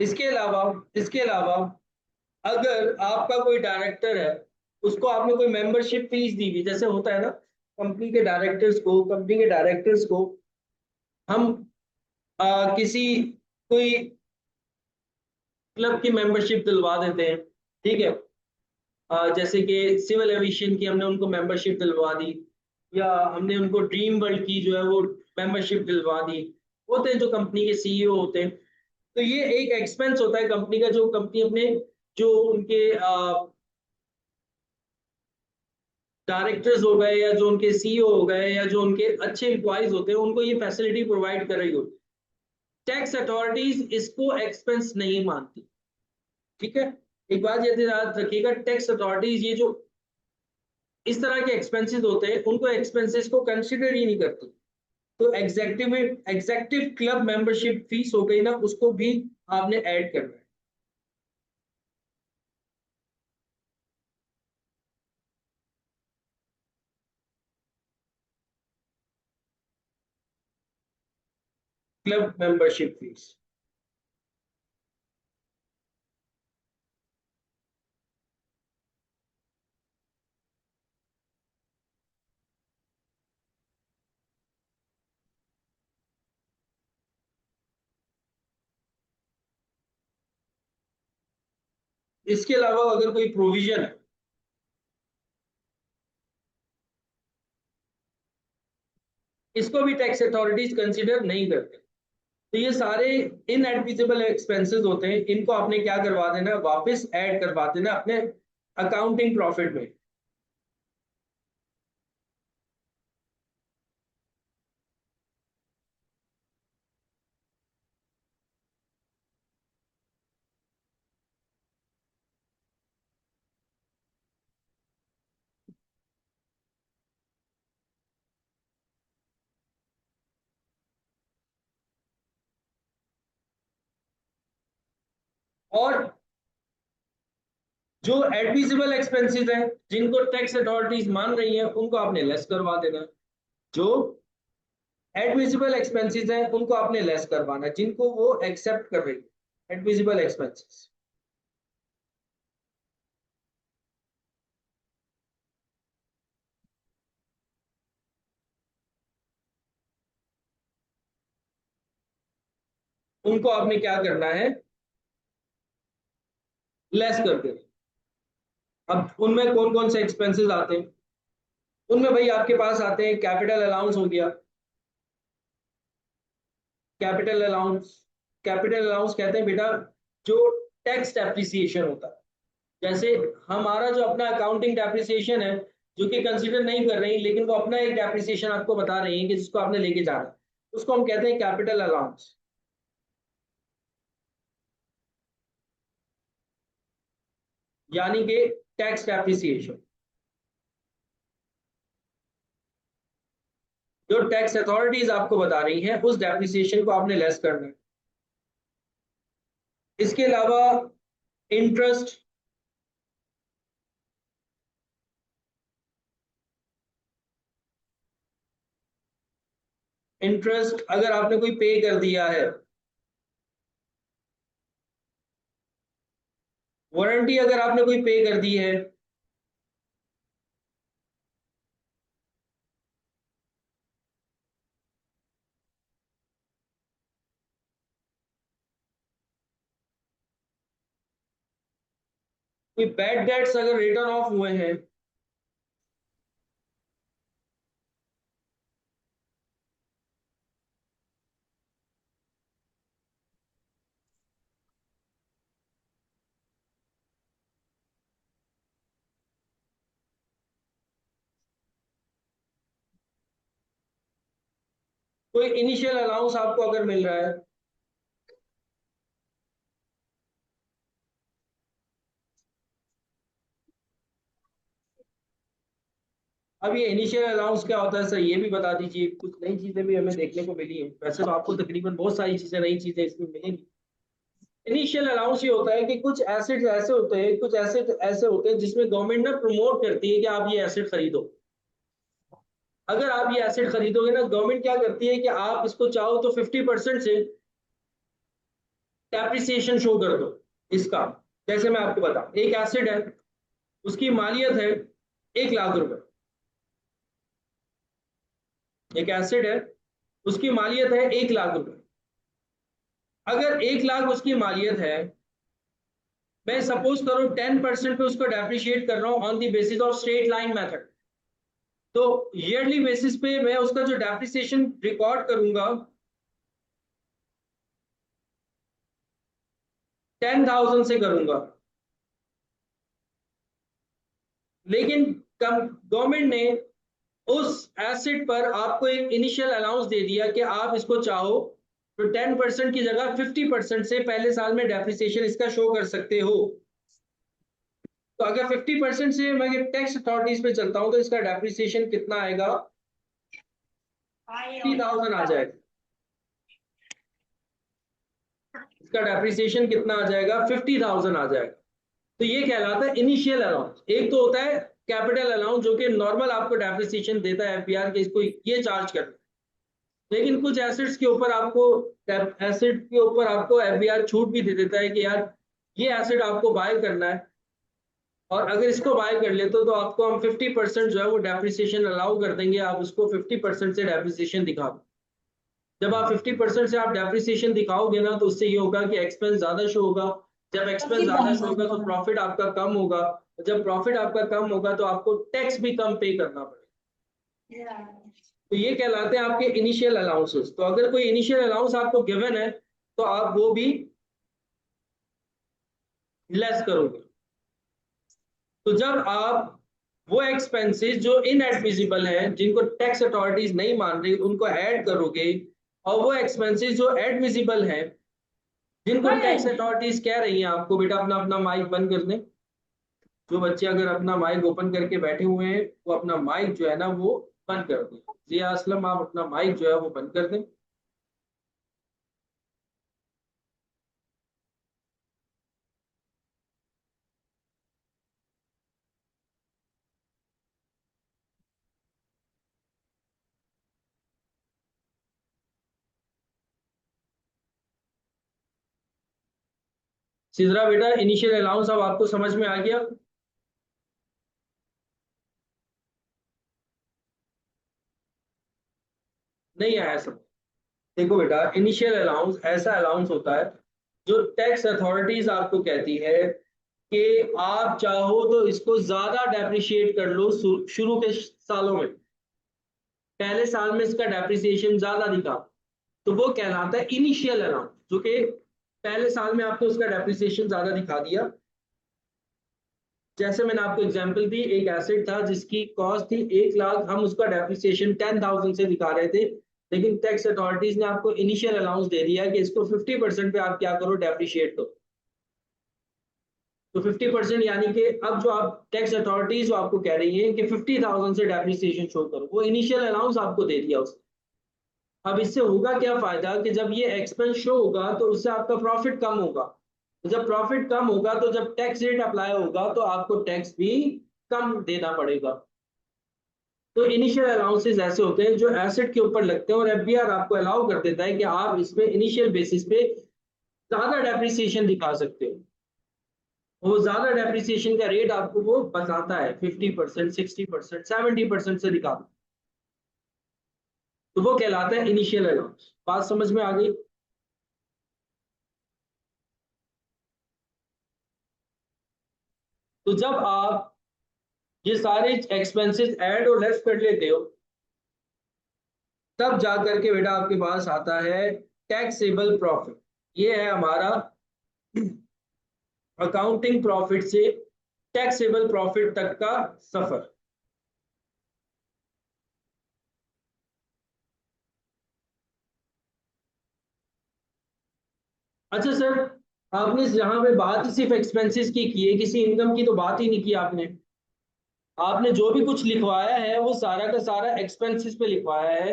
इसके अलावा अगर आपका कोई डायरेक्टर है, उसको आपने कोई मेंबरशिप फीस दी हुई, जैसे होता है ना, कंपनी के डायरेक्टर्स को हम किसी कोई क्लब की मेंबरशिप दिलवा देते हैं, ठीक है। जैसे कि सिविल एविएशन की हमने उनको मेंबरशिप दिलवा दी, या हमने उनको ड्रीम वर्ल्ड की जो है वो मेंबरशिप दिलवा दी। होते हैं जो कंपनी के सीईओ होते हैं, तो ये एक एक्सपेंस होता है कंपनी का, जो कंपनी अपने जो उनके डायरेक्टर्स हो गए या जो उनके सीईओ हो गए या जो उनके अच्छे एम्प्लॉयज होते हैं, उनको ये फैसिलिटी प्रोवाइड कर रही होती है। टैक्स अथॉरिटीज इसको एक्सपेंस नहीं मानती, ठीक है। एक बात ये याद रखिएगा, टैक्स अथॉरिटीज ये जो इस तरह के एक्सपेंसेस होते हैं उनको एक्सपेंसेस को कंसिडर ही नहीं करती। तो एग्जेक्टिव क्लब मेंबरशिप फीस हो गई ना, उसको भी आपने ऐड करना है। Club membership fees. इसके अलावा अगर कोई प्रोविजन है, इसको भी टैक्स अथॉरिटीज कंसिडर नहीं करते। तो ये सारे इनएडमिसिबल एक्सपेंसेस होते हैं, इनको आपने क्या करवा देना? वापस ऐड करवा देना अपने अकाउंटिंग प्रॉफिट में। और जो एडमिसिबल एक्सपेंसेस हैं जिनको टैक्स अथॉरिटीज मान रही हैं, उनको आपने लेस करवा देना। जो एडमिसिबल एक्सपेंसेस हैं उनको आपने लेस करवाना, जिनको वो एक्सेप्ट कर रही है एडमिसिबल एक्सपेंसेस, उनको आपने क्या करना है? लेस कर देना। अब उनमें कौन कौन से एक्सपेंसेस आते हैं? उनमें भाई आपके पास आते हैं कैपिटल अलाउंस हो गया। कैपिटल अलाउंस, कैपिटल अलाउंस कहते हैं बेटा जो टैक्स डेप्रिसिएशन होता है। जैसे हमारा जो अपना अकाउंटिंग डेप्रिसिएशन है, जो कि कंसीडर नहीं कर रही, लेकिन वो अपना एक डेप्रिसिएशन आपको बता रही है कि जिसको आपने लेके जाना है, उसको हम कहते हैं कैपिटल अलाउंस, यानी कि टैक्स डेप्रिसिएशन। जो टैक्स अथॉरिटीज आपको बता रही हैं उस डेप्रिसिएशन को आपने लेस करना है। इसके अलावा इंटरेस्ट, इंटरेस्ट अगर आपने कोई पे कर दिया है, वारंटी अगर आपने कोई पे कर दी है, कोई बैड डेट्स अगर रिटर्न ऑफ हुए हैं, कोई इनिशियल अलाउंस आपको अगर मिल रहा है, अब ये इनिशियल अलाउंस क्या होता है सर, ये भी बता दीजिए। कुछ नई चीजें भी हमें देखने को मिली है, वैसे तो आपको तकरीबन बहुत सारी चीजें, नई चीजें इसमें मिलेंगी। इनिशियल अलाउंस ये होता है कि कुछ एसेट्स ऐसे होते हैं, कुछ एसेट ऐसे होते हैं जिसमें गवर्नमेंट ना प्रमोट करती है कि आप ये एसेट खरीदो। अगर आप ये एसेट खरीदोगे ना, गवर्नमेंट क्या करती है कि आप इसको चाहो तो 50% से डेप्रिसिएशन शो कर दो इसका। जैसे मैं आपको बताऊं, एक एसिड है, उसकी मालियत है 1 लाख रुपए। एक एसिड है, उसकी मालियत है 1 लाख रुपए। अगर 1 लाख उसकी मालियत है, मैं सपोज करो 10% पे उसको डेप्रिशिएट कर रहा हूं on the basis of straight line method. तो ईयरली बेसिस पे मैं उसका जो डेप्रिसिएशन रिकॉर्ड करूंगा 10,000 से करूंगा। लेकिन गवर्नमेंट ने उस एसेट पर आपको एक इनिशियल अलाउंस दे दिया कि आप इसको चाहो तो 10% की जगह 50% से पहले साल में डेप्रिसिएशन इसका शो कर सकते हो। तो अगर 50% से मैं टैक्स अथॉरिटीज पे चलता हूं तो इसका डेप्रिसिएशन कितना आएगा, 50,000 आ जाएगा। इसका डेप्रिसिएशन कितना आ जाएगा, 50,000 आ जाएगा। तो ये कहलाता है इनिशियल अलाउंस। एक तो होता है कैपिटल अलाउंस जो कि नॉर्मल आपको डेप्रिसिएशन देता है एफबीआर के, इसको ये चार्ज करता है। लेकिन कुछ एसेट्स के ऊपर आपको, एसेट के ऊपर आपको एफबीआर छूट भी दे देता है कि यार ये एसेट आपको बाय करना है, और अगर इसको बाय कर लेते तो आपको हम 50% जो है वो डेप्रिसिएशन अलाउ कर देंगे, आप उसको 50% से डेप्रिसिएशन दिखा दो। जब आप 50% से आप डेप्रिसिएशन दिखाओगे ना, तो उससे ये होगा कि एक्सपेंस ज्यादा शो होगा। जब एक्सपेंस ज्यादा शो होगा तो प्रॉफिट आपका कम होगा। जब प्रॉफिट आपका कम होगा तो आपको टैक्स भी कम पे करना पड़ेगा। तो ये कहलाते हैं आपके इनिशियल अलाउंसेस। तो अगर कोई इनिशियल अलाउंस आपको गिवन है तो आप वो भी लेस करोगे। तो जब आप वो एक्सपेंसेस जो इनएडमिसिबल है, जिनको टैक्स अथॉरिटीज नहीं मान रही, उनको ऐड करोगे, और वो एक्सपेंसेस जो एडमिसिबल है, जिनको टैक्स अथॉरिटीज कह रही हैं आपको बेटा अपना अपना माइक बंद कर दें, जो बच्चे अगर अपना माइक ओपन करके बैठे हुए हैं वो अपना माइक जो है ना वो बंद कर दें। जिया असलम, आप अपना माइक जो है वो बंद कर दें। सिजरा बेटा, इनिशियल अलाउंस अब आपको समझ में आ गया? नहीं आया सब? देखो बेटा, इनिशियल अलाउंस ऐसा अलाउंस होता है जो टैक्स अथॉरिटीज आपको कहती है कि आप चाहो तो इसको ज्यादा डेप्रिशिएट कर लो शुरू के सालों में, पहले साल में इसका डेप्रिसिएशन ज्यादा दिखा, तो वो कहलाता है इनिशियल अलाउंस, जो कि पहले साल में आपको उसका डेप्रिसिएशन ज्यादा दिखा दिया। जैसे मैंने आपको एग्जांपल दी, एक एसेट था जिसकी कॉस्ट थी 1 लाख, हम उसका डेप्रिसिएशन 10,000 से दिखा रहे थे, लेकिन टैक्स अथॉरिटीज ने आपको इनिशियल अलाउंस दे दिया कि इसको 50% पे आप क्या करो, डेप्रिशिएट करो। तो 50% यानी कि अब जो आप टैक्स अथॉरिटीज जो आपको कह रही है कि 50,000 से डेप्रिसिएशन शो करो, वो इनिशियल अलाउंस आपको दे दिया उसने। अब इससे होगा क्या फायदा कि जब ये एक्सपेंस शो होगा तो उससे आपका प्रॉफिट कम होगा। तो जब प्रॉफिट कम होगा तो जब टैक्स रेट अप्लाई होगा तो आपको टैक्स भी कम देना पड़ेगा। तो इनिशियल अलाउंसेस ऐसे होते हैं जो एसेट के ऊपर लगते हैं, और एफबीआर आपको अलाउ कर देता है कि आप इसमें इनिशियल बेसिस पे ज्यादा डेप्रिसिएशन दिखा सकते हो। वो ज्यादा डेप्रिसिएशन का रेट आपको वो बताता है, 50%, 60%, 70% से दिखा, तो वो कहलाता है इनिशियल अलाउंस। बात समझ में आ गई? तो जब आप ये सारे एक्सपेंसेस ऐड और लेस कर लेते हो, तब जा करके बेटा आपके पास आता है टैक्सेबल प्रॉफिट। ये है हमारा अकाउंटिंग प्रॉफिट से टैक्सेबल प्रॉफिट तक का सफर। अच्छा सर, आपने यहाँ पे बात ही सिर्फ एक्सपेंसेस की है, किसी इनकम की तो बात ही नहीं की आपने। आपने जो भी कुछ लिखवाया है वो सारा का सारा एक्सपेंसेस पे लिखवाया है।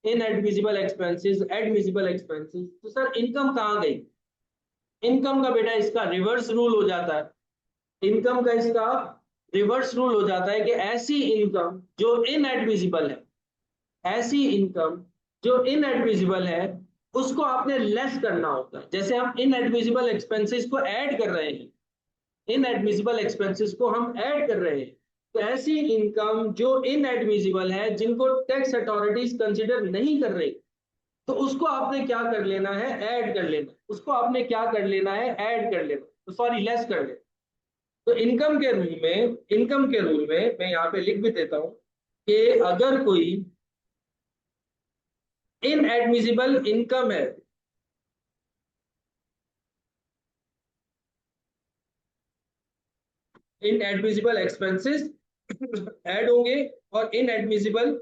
इन एडमिजिबल एक्सपेंसेस, एडमिजिबल एक्सपेंसेस, तो सर इनकम कहाँ गई? इनकम का बेटा इसका रिवर्स रूल हो जाता है। इनकम का इसका रिवर्स रूल हो जाता है कि ऐसी इनकम जो इनएडमिजिबल है, ऐसी इनकम जो इनएडमिजिबल है, उसको आपने लेस करना होता है। जैसे हम इनएडमिजिबल एक्सपेंसेस को ऐड कर रहे हैं, इनएडमिजिबल एक्सपेंसेस को हम ऐड कर रहे हैं, तो ऐसी इनकम जो इनएडमिजिबल है, जिनको टैक्स अथॉरिटीज कंसिडर नहीं कर रही, तो उसको आपने क्या कर लेना है? ऐड कर लेना। उसको आपने क्या कर लेना है? ऐड कर लेना, तो सॉरी, लेस कर लेना। तो इनकम के रूल में मैं यहाँ पे लिख भी देता हूं कि अगर कोई इनएडमिजिबल इनकम है, इनएडमिजिबल एक्सपेंसेस ऐड होंगे, और इनएडमिजिबल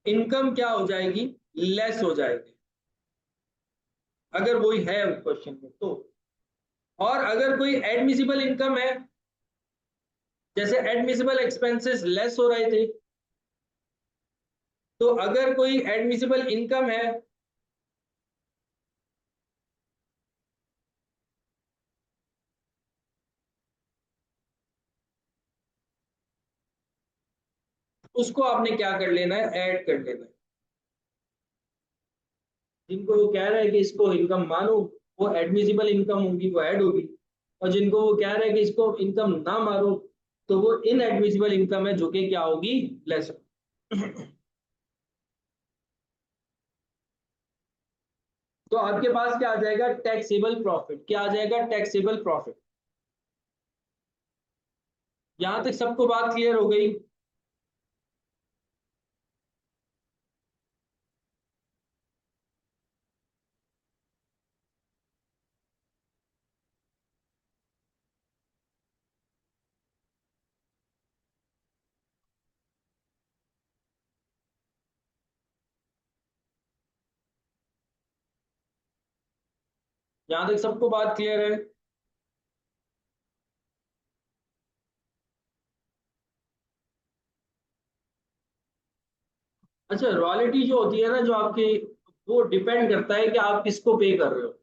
इनकम क्या हो जाएगी? लेस हो जाएगी, अगर वही है क्वेश्चन में तो। और अगर कोई एडमिसिबल इनकम है, जैसे एडमिसिबल एक्सपेंसेस लेस हो रहे थे, तो अगर कोई एडमिसिबल इनकम है, उसको आपने क्या कर लेना है? ऐड कर लेना है। जिनको वो कह रहा है कि इसको इनकम मानो, वो एडमिसिबल इनकम होगी, वो ऐड होगी। और जिनको वो कह रहा है कि इसको इनकम ना मारो, तो वो इनएडमिसिबल इनकम है, जो कि क्या होगी? लेस। तो आपके पास क्या आ जाएगा? Taxable profit. क्या आ जाएगा? Taxable profit. यहां तक सबको बात क्लियर हो गई? यहां तक सबको बात क्लियर है? अच्छा, रॉयल्टी जो होती है ना, जो आपकी, वो डिपेंड करता है कि आप किसको पे कर रहे हो।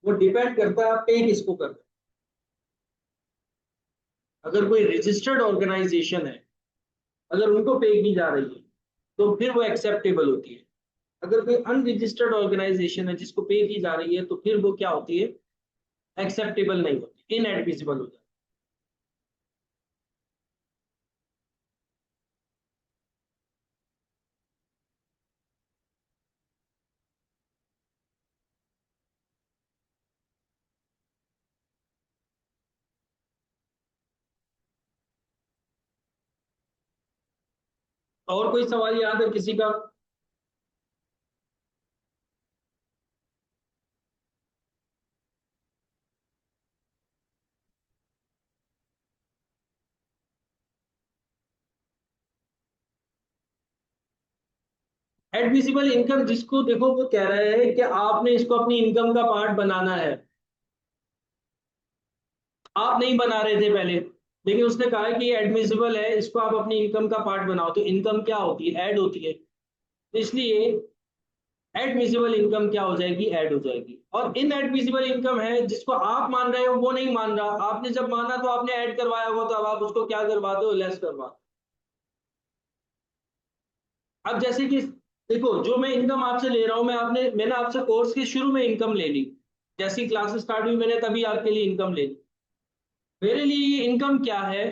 वो डिपेंड करता है आप पे किसको कर रहे हो। अगर कोई रजिस्टर्ड ऑर्गेनाइजेशन है, अगर उनको पे की जा रही है, तो फिर वो एक्सेप्टेबल होती है। अगर कोई अनरजिस्टर्ड ऑर्गेनाइजेशन है जिसको पे की जा रही है, तो फिर वो क्या होती है? एक्सेप्टेबल नहीं होती, इनएडमिसिबल होता है। और कोई सवाल यहाँ तक किसी का? एडमिसिबल इनकम जिसको देखो, वो कह रहा है कि आपने इसको अपनी इनकम का पार्ट बनाना है। आप नहीं बना रहे थे पहले, लेकिन उसने कहा है कि ये एडमिसिबल है, इसको आप अपनी इनकम का पार्ट बनाओ, तो इनकम क्या होती है? ऐड होती है। तो इसलिए एडमिसिबल इनकम क्या हो जाएगी? ऐड हो जाएगी। और इनएडमिसिबल इनकम है जिसको आप मान रहे हो, वो नहीं मान रहा। आपने जब माना तो आपने ऐड करवाया होगा, तो अब आप उसको क्या करवा दो? लेस करवा। अब जैसे कि देखो, जो मैं इनकम आपसे ले रहा हूं, मैंने आपसे कोर्स के शुरू में इनकम ले ली। जैसी क्लासेस स्टार्ट हुई, मैंने तभी आपके लिए इनकम ले ली। मेरे लिए ये इनकम क्या है?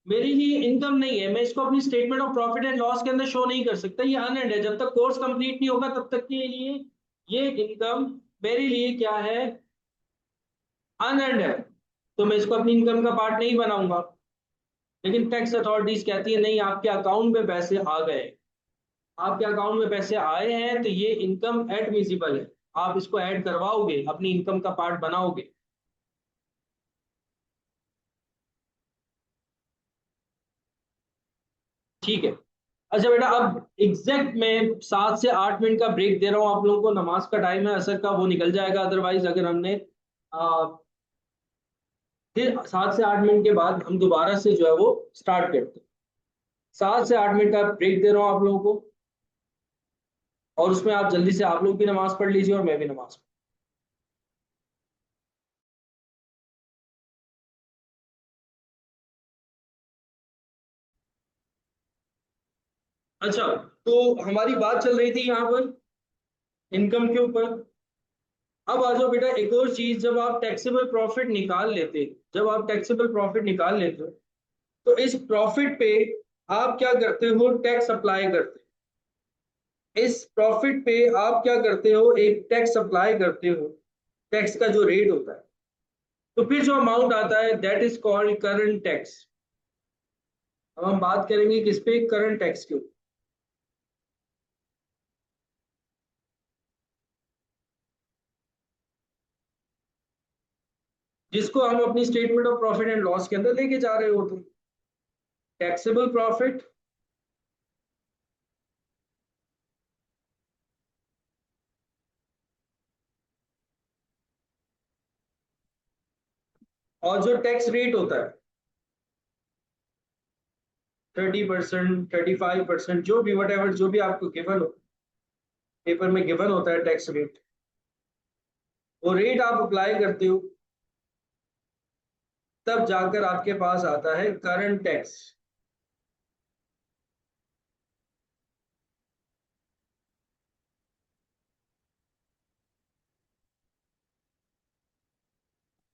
मेरे लिए इनकम नहीं है। मैं इसको अपनी statement of profit and loss के अंदर शो नहीं कर सकता। ये अनएड है। जब तक कोर्स कंप्लीट नहीं होगा, तब तक के लिए ये इनकम मेरे लिए क्या है? अनएड है। तो मैं इसको अपनी इनकम का पार्ट नहीं बनाऊंगा। लेकिन टैक्स अथॉरिटीज कहती है नहीं, आपके अकाउंट में पैसे आ गए, आपके अकाउंट में पैसे आए हैं, तो ये इनकम एडमिसिबल है। आप इसको ऐड करवाओगे, अपनी इनकम का पार्ट बनाओगे। ठीक है। अच्छा बेटा, अब एग्जैक्ट मैं 7 से 8 मिनट का ब्रेक दे रहा हूँ आप लोगों को, नमाज का टाइम है असर का, वो निकल जाएगा अदरवाइज। अगर हमने फिर 7 से 8 मिनट के बाद हम दोबारा से जो है वो स्टार्ट करते हैं। 7 से 8 मिनट का ब्रेक दे रहा हूँ आप लोगों को, और उसमें आप जल्दी से आप लोग भी नमाज पढ़ लीजिए और मैं भी नमाज। अच्छा, तो हमारी बात चल रही थी यहाँ पर इनकम के ऊपर। अब आ जाओ बेटा, एक और चीज, जब आप टैक्सेबल प्रॉफिट निकाल लेते, जब आप टैक्सेबल प्रॉफिट निकाल लेते हो, तो इस प्रॉफिट पे आप क्या करते हो, टैक्स अप्लाई करते हो। इस प्रॉफिट पे आप क्या करते हो, एक टैक्स अप्लाई करते हो, टैक्स का जो रेट होता है। तो फिर जो अमाउंट आता है that is called current tax. अब हम बात करेंगे किस पे, करंट टैक्स के ऊपर, जिसको हम अपनी statement of profit and loss के अंदर लेके जा रहे होते हैं। टैक्सेबल प्रॉफिट और जो टैक्स रेट होता है 30%, 35%, जो भी वट एवर, जो भी आपको गिवन हो, पेपर में गिवन होता है टैक्स रेट, वो रेट आप अप्लाई करते हो, तब जाकर आपके पास आता है करंट टैक्स।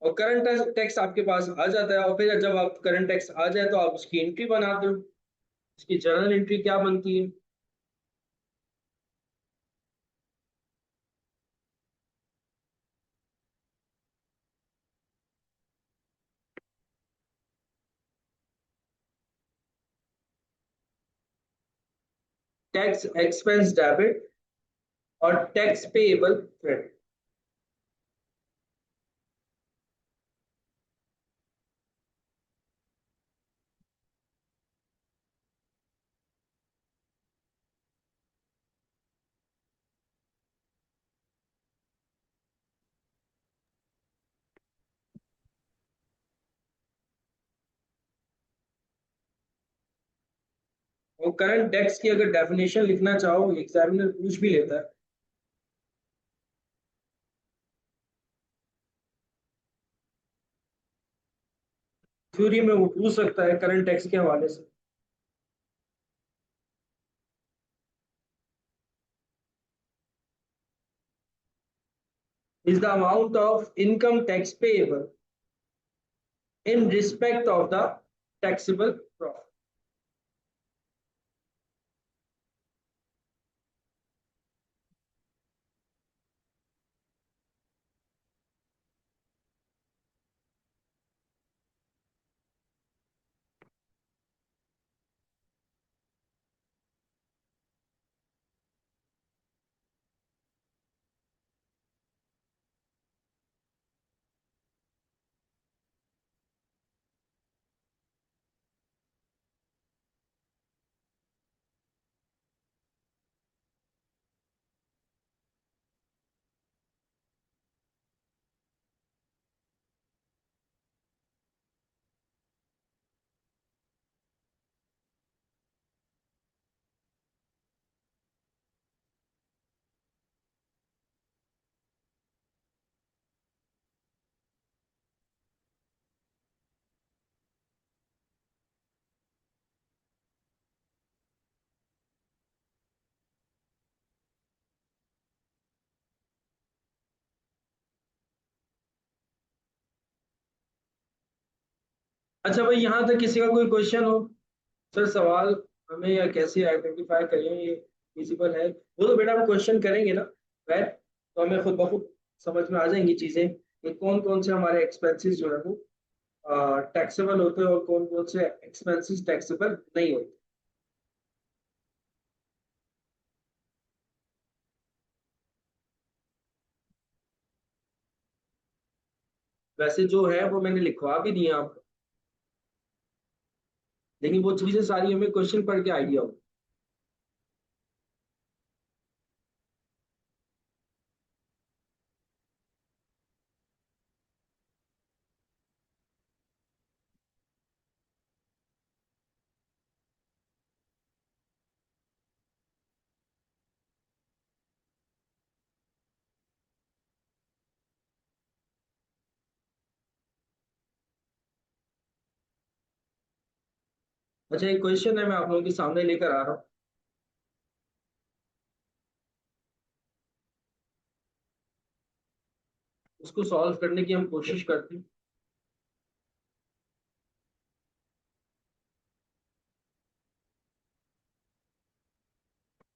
और करंट टैक्स आपके पास आ जाता है, और फिर जब आप करंट टैक्स आ जाए तो आप उसकी एंट्री बनाते हो। इसकी जर्नल एंट्री क्या बनती है? टैक्स एक्सपेंस डेबिट और टैक्स पेएबल क्रेडिट। और करंट टैक्स की अगर डेफिनेशन लिखना चाहो, एग्जामिनर पूछ भी लेता है। थ्योरी में वो पूछ सकता है करंट टैक्स के हवाले से। Is the amount of income tax payable in respect of the taxable profit। अच्छा भाई, यहाँ तक किसी का कोई क्वेश्चन हो? सर सवाल हमें या कैसे आइडेंटिफाई करें ये विजिबल है, वो तो बेटा हम क्वेश्चन करेंगे ना, राइट? तो हमें खुद ब खुद समझ में आ जाएंगी चीजें कि कौन कौन से हमारे एक्सपेंसेस जो है वो टैक्सेबल होते हैं और कौन कौन से एक्सपेंसेस टैक्सेबल नहीं होते। वैसे जो है वो मैंने लिखवा भी दिया आपको, लेकिन वो चीजें सारी हमें क्वेश्चन पढ़ के आइडिया हो। अच्छा, एक क्वेश्चन है, मैं आप लोगों के सामने लेकर आ रहा हूँ। उसको सॉल्व करने की हम कोशिश करते हैं।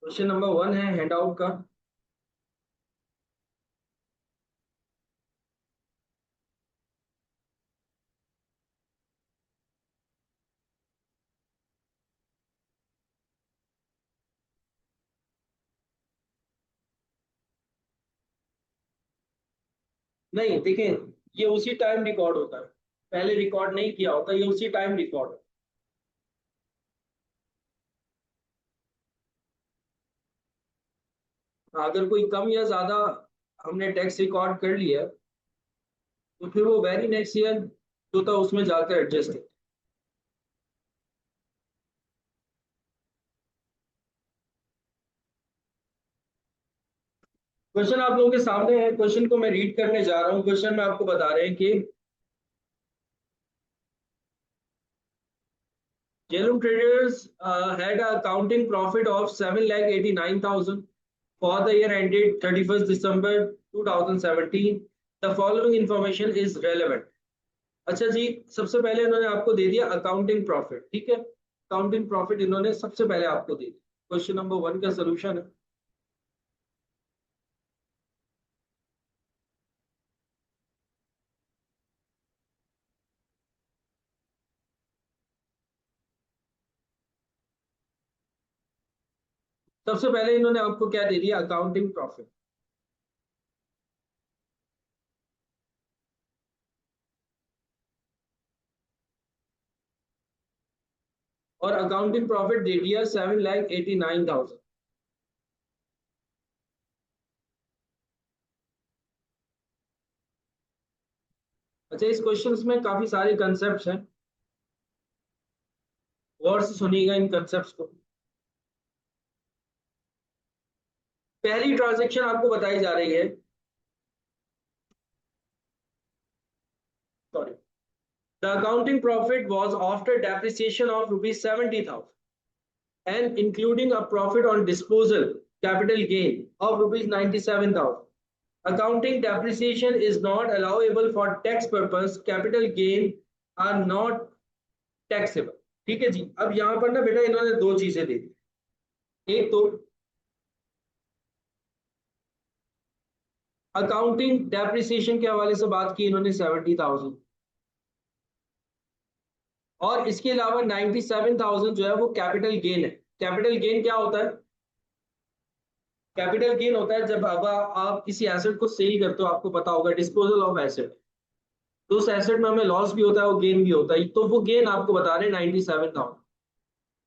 क्वेश्चन नंबर 1 है हैंडआउट का। नहीं देखें, ये उसी टाइम रिकॉर्ड होता है, पहले रिकॉर्ड नहीं किया होता, ये उसी टाइम रिकॉर्ड। अगर कोई कम या ज्यादा हमने टैक्स रिकॉर्ड कर लिया, तो फिर वो वेरी नेक्स्ट ईयर जो था उसमें जाकर एडजस्ट है। क्वेश्चन आप लोगों के सामने है, क्वेश्चन को मैं रीड करने जा रहा हूँ। क्वेश्चन में आपको बता रहे हैं कि Jalum Traders had a accounting profit of 7,89,000 for the year ended 31st December 2017. The following information is relevant. अच्छा जी, सबसे पहले इन्होंने आपको दे दिया अकाउंटिंग प्रॉफिट, ठीक है। अकाउंटिंग प्रॉफिट इन्होंने सबसे पहले आपको दे दिया। क्वेश्चन नंबर 1 का सोल्यूशन है। सबसे पहले इन्होंने आपको क्या दे दिया, अकाउंटिंग प्रॉफिट। और अकाउंटिंग प्रॉफिट दे दिया 7,89,000। अच्छा, इस क्वेश्चन में काफी सारे कंसेप्ट हैं, गौर से सुनिएगा इन कंसेप्ट को। पहली ट्रांजैक्शन आपको बताई जा रही है, sorry, the accounting profit was after depreciation of rupees 70,000 and including a profit on disposal capital gain of rupees 97,000. Accounting depreciation is not allowable for tax purpose. Capital gain are not taxable. ठीक है जी। अब यहां पर ना बेटा इन्होंने दो चीजें दे दी। एक तो अकाउंटिंग डेप्रिसिएशन के हवाले से बात की इन्होंने 70,000, और इसके अलावा 97,000 जो है वो कैपिटल गेन है। कैपिटल गेन क्या होता है? कैपिटल गेन होता है जब अब आप किसी एसेट को सेल करते हो, आपको पता होगा डिस्पोजल ऑफ एसेट, तो उस एसेट में हमें लॉस भी होता है और गेन भी होता है, तो वो गेन आपको बता रहे हैं 97,000।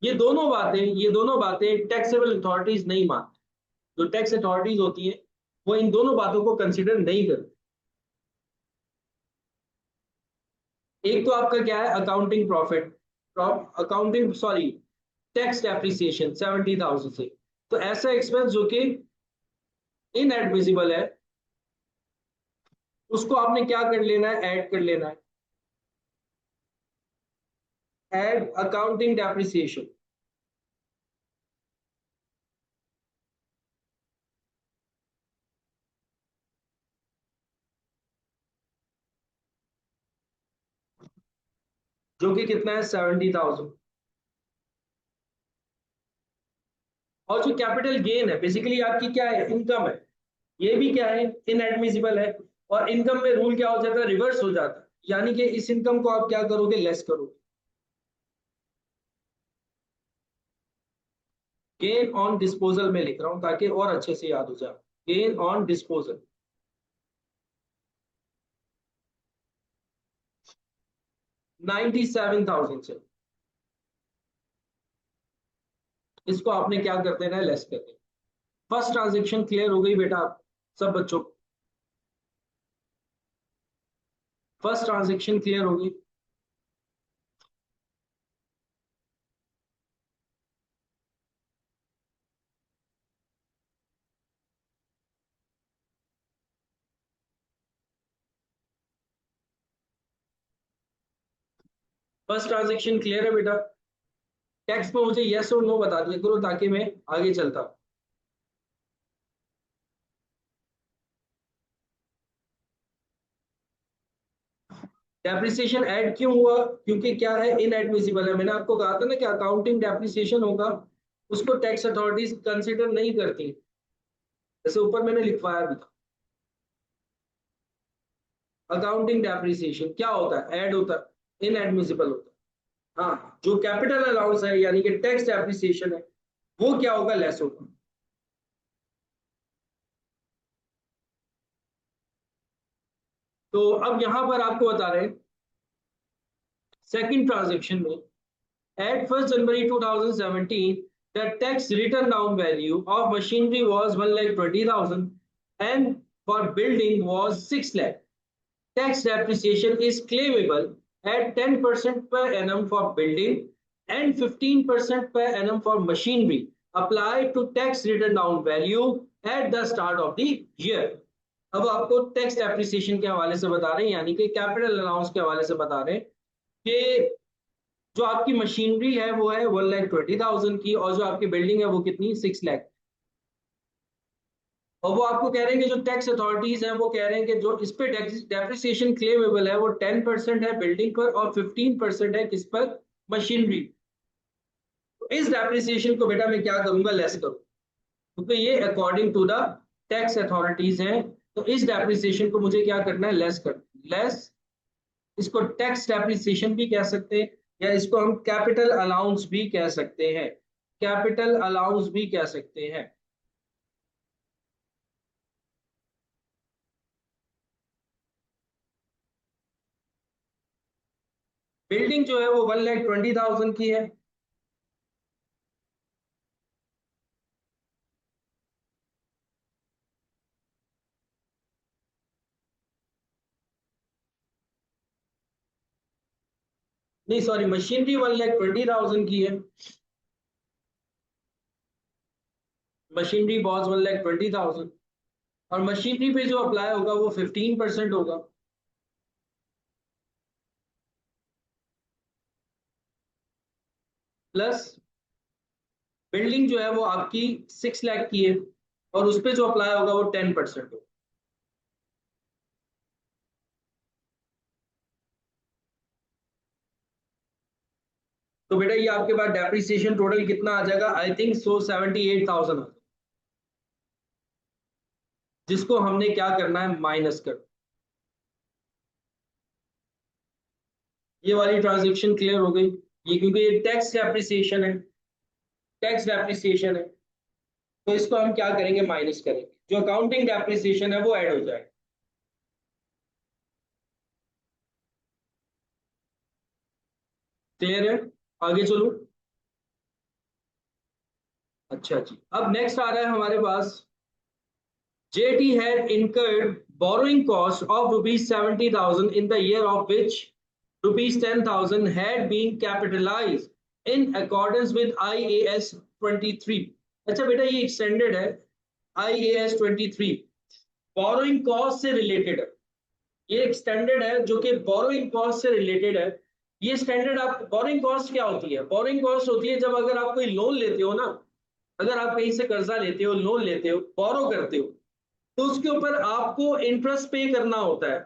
ये दोनों बातें टैक्सेबल अथॉरिटीज नहीं मानती। जो टैक्स अथॉरिटीज होती है वो इन दोनों बातों को कंसिडर नहीं करती। एक तो आपका क्या है, accounting profit, accounting sorry tax depreciation 70,000 से, तो ऐसा एक्सपेंस जो कि इनएडमिसिबल है, उसको आपने क्या कर लेना है, ऐड कर लेना है। ऐड अकाउंटिंग डेप्रिसिएशन, जो कि कितना है, 70,000। और जो कैपिटल गेन है बेसिकली आपकी क्या है, इनकम है। ये भी क्या है, इनएडमिसिबल है। और इनकम में रूल क्या हो जाता है, रिवर्स हो जाता है, यानी कि इस इनकम को आप क्या करोगे, लेस करोगे। गेन ऑन डिस्पोजल में लिख रहा हूं ताकि और अच्छे से याद हो जाए। गेन ऑन डिस्पोजल 97,000 से। इसको आपने क्या कर देना है, लेस कर देना। फर्स्ट ट्रांजेक्शन क्लियर हो गई बेटा आप सब बच्चों? फर्स्ट ट्रांजेक्शन क्लियर हो गई? फर्स्ट ट्रांजेक्शन क्लियर है बेटा? टेक्स्ट में मुझे यस और नो बता दिया करो ताकि मैं आगे चलता। डेप्रिसिएशन ऐड क्यों हुआ? क्योंकि क्या है, इनएडमिसिबल है। मैंने आपको कहा था ना कि अकाउंटिंग डेप्रिसिएशन होगा, उसको टैक्स अथॉरिटीज कंसीडर नहीं करती, जैसे ऊपर मैंने लिखवाया भी था। अकाउंटिंग डेप्रिसिएशन क्या होता है? ऐड होता है, इनएडमिसिबल होता है। हाँ, जो कैपिटल अलाउंस है यानी कि टैक्स डेप्रिसिएशन है, वो क्या होगा, लेस होगा। तो अब यहां पर आपको बता रहे हैं सेकंड ट्रांजेक्शन में, at 1st January 2017, the tax written down value of machinery was 1,20,000 and for building was 6 lakh. Tax depreciation is claimable at 10% per annum for building and 15% per annum for machinery applied to tax written down value at the start of the year. अब आपको टैक्स डेप्रिसिएशन के हवाले से बता रहे हैं, यानी कि कैपिटल अलाउंस के हवाले से बता रहे हैं कि जो आपकी मशीनरी है वो है 1,20,000 की, और जो आपकी बिल्डिंग है वो कितनी, 6 लाख। और वो आपको कह रहे हैं कि जो टैक्स अथॉरिटीज हैं वो कह रहे हैं कि जो इस पे डेप्रिसिएशन क्लेमेबल है वो 10% है बिल्डिंग पर और 15% है किस पर, मशीनरी। तो इस डेप्रिसिएशन को बेटा मैं क्या करूंगा, लेस करूँ, क्योंकि ये according to the tax authorities हैं। तो इस डेप्रिसिएशन को मुझे क्या करना है, लेस कर, लेस। इसको टैक्स डेप्रिसिएशन भी कह सकते हैं या इसको हम कैपिटल अलाउंस भी कह सकते हैं, कैपिटल अलाउंस भी कह सकते हैं। बिल्डिंग जो है वो 1,20,000 की है। नहीं सॉरी, मशीनरी 1,20,000 की है। मशीनरी बॉज 1,20,000 और मशीनरी पे जो अप्लाई होगा वो 15% होगा। प्लस बिल्डिंग जो है वो आपकी 6 लाख की है और उस पे जो अप्लाई होगा वो 10% होगा। तो बेटा ये आपके पास डेप्रिसिएशन टोटल कितना आ जाएगा, आई थिंक सो 78,000, जिसको हमने क्या करना है, माइनस कर। ये वाली ट्रांजेक्शन क्लियर हो गई? ये क्योंकि ये टैक्स डेप्रिसिएशन है, टैक्स डेप्रिसिएशन है, तो इसको हम क्या करेंगे, माइनस करेंगे, जो अकाउंटिंग डेप्रिसिएशन है वो ऐड हो जाएगा। क्लियर है? आगे चलो। अच्छा जी, अब नेक्स्ट आ रहा है हमारे पास, JT had incurred borrowing cost of rupees 70,000 in the year of which rupees 10,000 had been capitalized in accordance with IAS 23। अच्छा बेटा ये एक्सटेंडेड है, IAS 23 बोरोइंग कॉस्ट से रिलेटेड है। ये एक्सटेंडेड है जो कि बोरोइंग कॉस्ट से रिलेटेड है। ये स्टैंडर्ड, आप बोरोइंग कॉस्ट क्या होती है, बोरोइंग कॉस्ट होती है जब अगर आप कोई लोन लेते हो ना, अगर आप कहीं से कर्जा लेते हो, लोन लेते हो, बोरो करते हो, तो उसके ऊपर आपको इंटरेस्ट पे करना होता है।